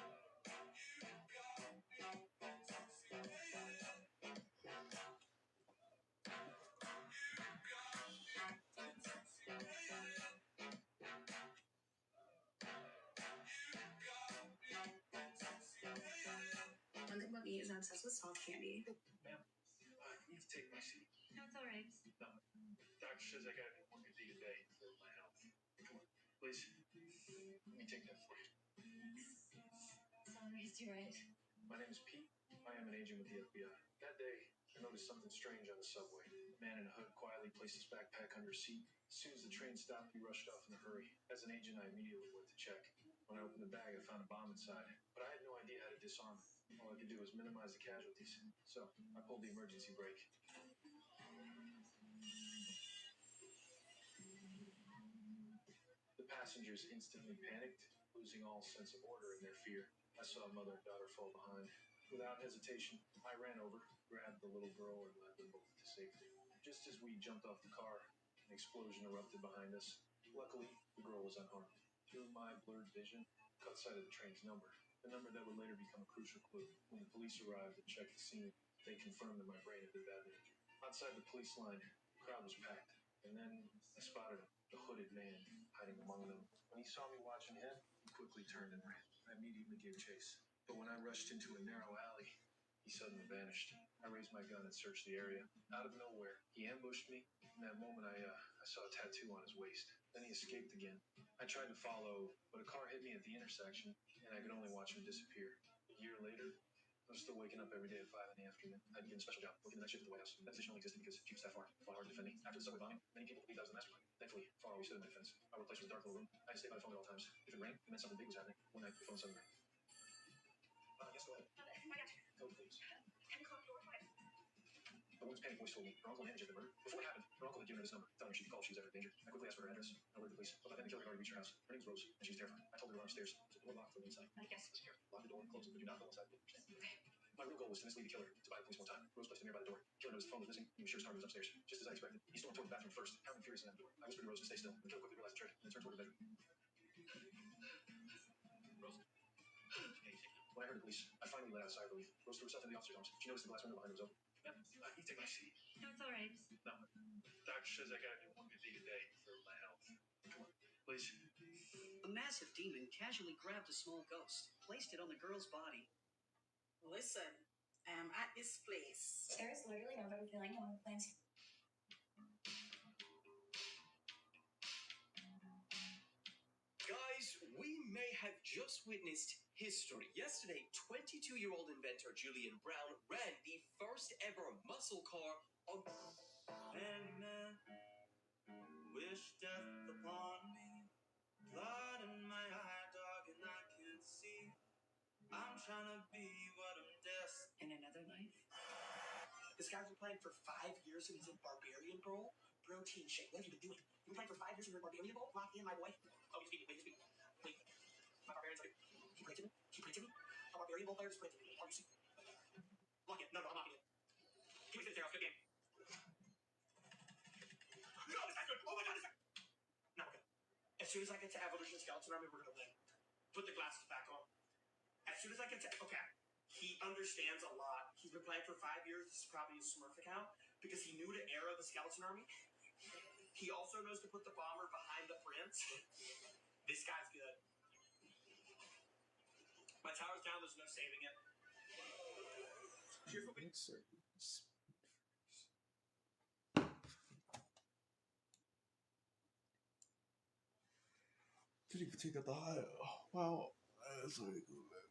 One thing about me is I'm obsessed with soft candy. Ma'am, I need to take my seat. That's all right. No, doctor says I gotta do one good deed a day for my health. Come on, please. Let me take that for you. Sorry, you're right. My name is Pete. I am an agent with the FBI. That day, I noticed something strange on the subway. A man in a hood quietly placed his backpack under a seat. As soon as the train stopped, he rushed off in a hurry. As an agent, I immediately went to check. When I opened the bag, I found a bomb inside, but I had no idea how to disarm it. All I could do was minimize the casualties. So I pulled the emergency brake. The passengers instantly panicked, losing all sense of order in their fear. I saw mother and daughter fall behind. Without hesitation, I ran over, grabbed the little girl, and led them both to safety. Just as we jumped off the car, an explosion erupted behind us. Luckily, the girl was unharmed. Through my blurred vision, I caught sight of the train's number, the number that would later become a crucial clue. When the police arrived and checked the scene, they confirmed that my brain had been badly injured. Outside the police line, the crowd was packed, and then I spotted him, the hooded man, hiding among them. When he saw me watching him, he quickly turned and ran. I immediately gave chase. But when I rushed into a narrow alley, he suddenly vanished. I raised my gun and searched the area. Out of nowhere, he ambushed me. In that moment, I saw a tattoo on his waist. Then he escaped again. I tried to follow, but a car hit me at the intersection, and I could only watch him disappear. A year later, I was still waking up every day at 5 in the afternoon. I had to get a special job, working the night shift at the White House. That position only existed because chief of staff fought hard to defend me. After the subway bombing, many people believed I was the mastermind. Thankfully, far always stood in my defense. Our workplace was a dark little room. I had to stay by the phone at all times. If it rang, it meant something big was happening. One night, the phone suddenly rang. Yes, go ahead. My dad. Code, please. 10 o'clock door 5. The woman's panic voice told me her uncle and aunt had just been murdered. Before it happened, her uncle had given her this number, telling her she could call if she was ever in danger. I quickly asked for her address and alerted the police. But by then the killer had already reached her house. Her name was Rose, and she was terrified. I told her to run upstairs. Was the door locked from the inside? Yes. Scared. Lock the door and close it, but do not go inside. My real goal was to mislead the killer to buy the police more time. Rose placed a mirror by the door. The killer noticed the phone was missing. He was sure his target was upstairs. Just as I expected, he stormed toward the bathroom first, pounding furiously on the door. I whispered to Rose to stay still. The killer quickly realized the trick and then turned toward the bedroom. Rose? When I heard the police, I finally let out a sigh of relief. Rose threw herself into the officer's arms. She noticed the glass window behind her was open. Ma'am, I need to take my seat. No, it's all right. No. Doctor says I gotta do one good deed a day for my health. Come on, please. A massive demon casually grabbed a small ghost, placed it on the girl's body. Listen, I'm at this place. There's literally no better feeling than when plans. Guys, we may have just witnessed history. Yesterday, 22-year-old inventor Julian Brown ran the first ever muscle car on... Man, wish death upon me. Blood in my eye, dog, and I can't see. I'm trying to be what I'm destined. In another life? This guy's been playing for 5 years and he's in Barbarian Brawl. Protein shake. What have you been doing? You've been playing for 5 years and you're in Barbarian Brawl? Lock in, my boy. Oh, he's speaking. Wait. My Barbarian's okay. He played to me. A Barbarian Brawl player just played to me. Are you see? Lock in. No, I'm locking in. Give me 6 zeros. Good game. No, this guy's good. Oh my god, this guy. No, okay. As soon as I get to Evolution Skeleton Army, we're gonna win. Put the glasses back on. As soon as I get to... Okay. He understands a lot. He's been playing for 5 years. This is probably his Smurf account because he knew to Era the Skeleton Army. He also knows to put the bomber behind the prince. This guy's good. My tower's down. There's no saving it. Here's what we... Didn't even take out the high. Wow. That's really cool, man.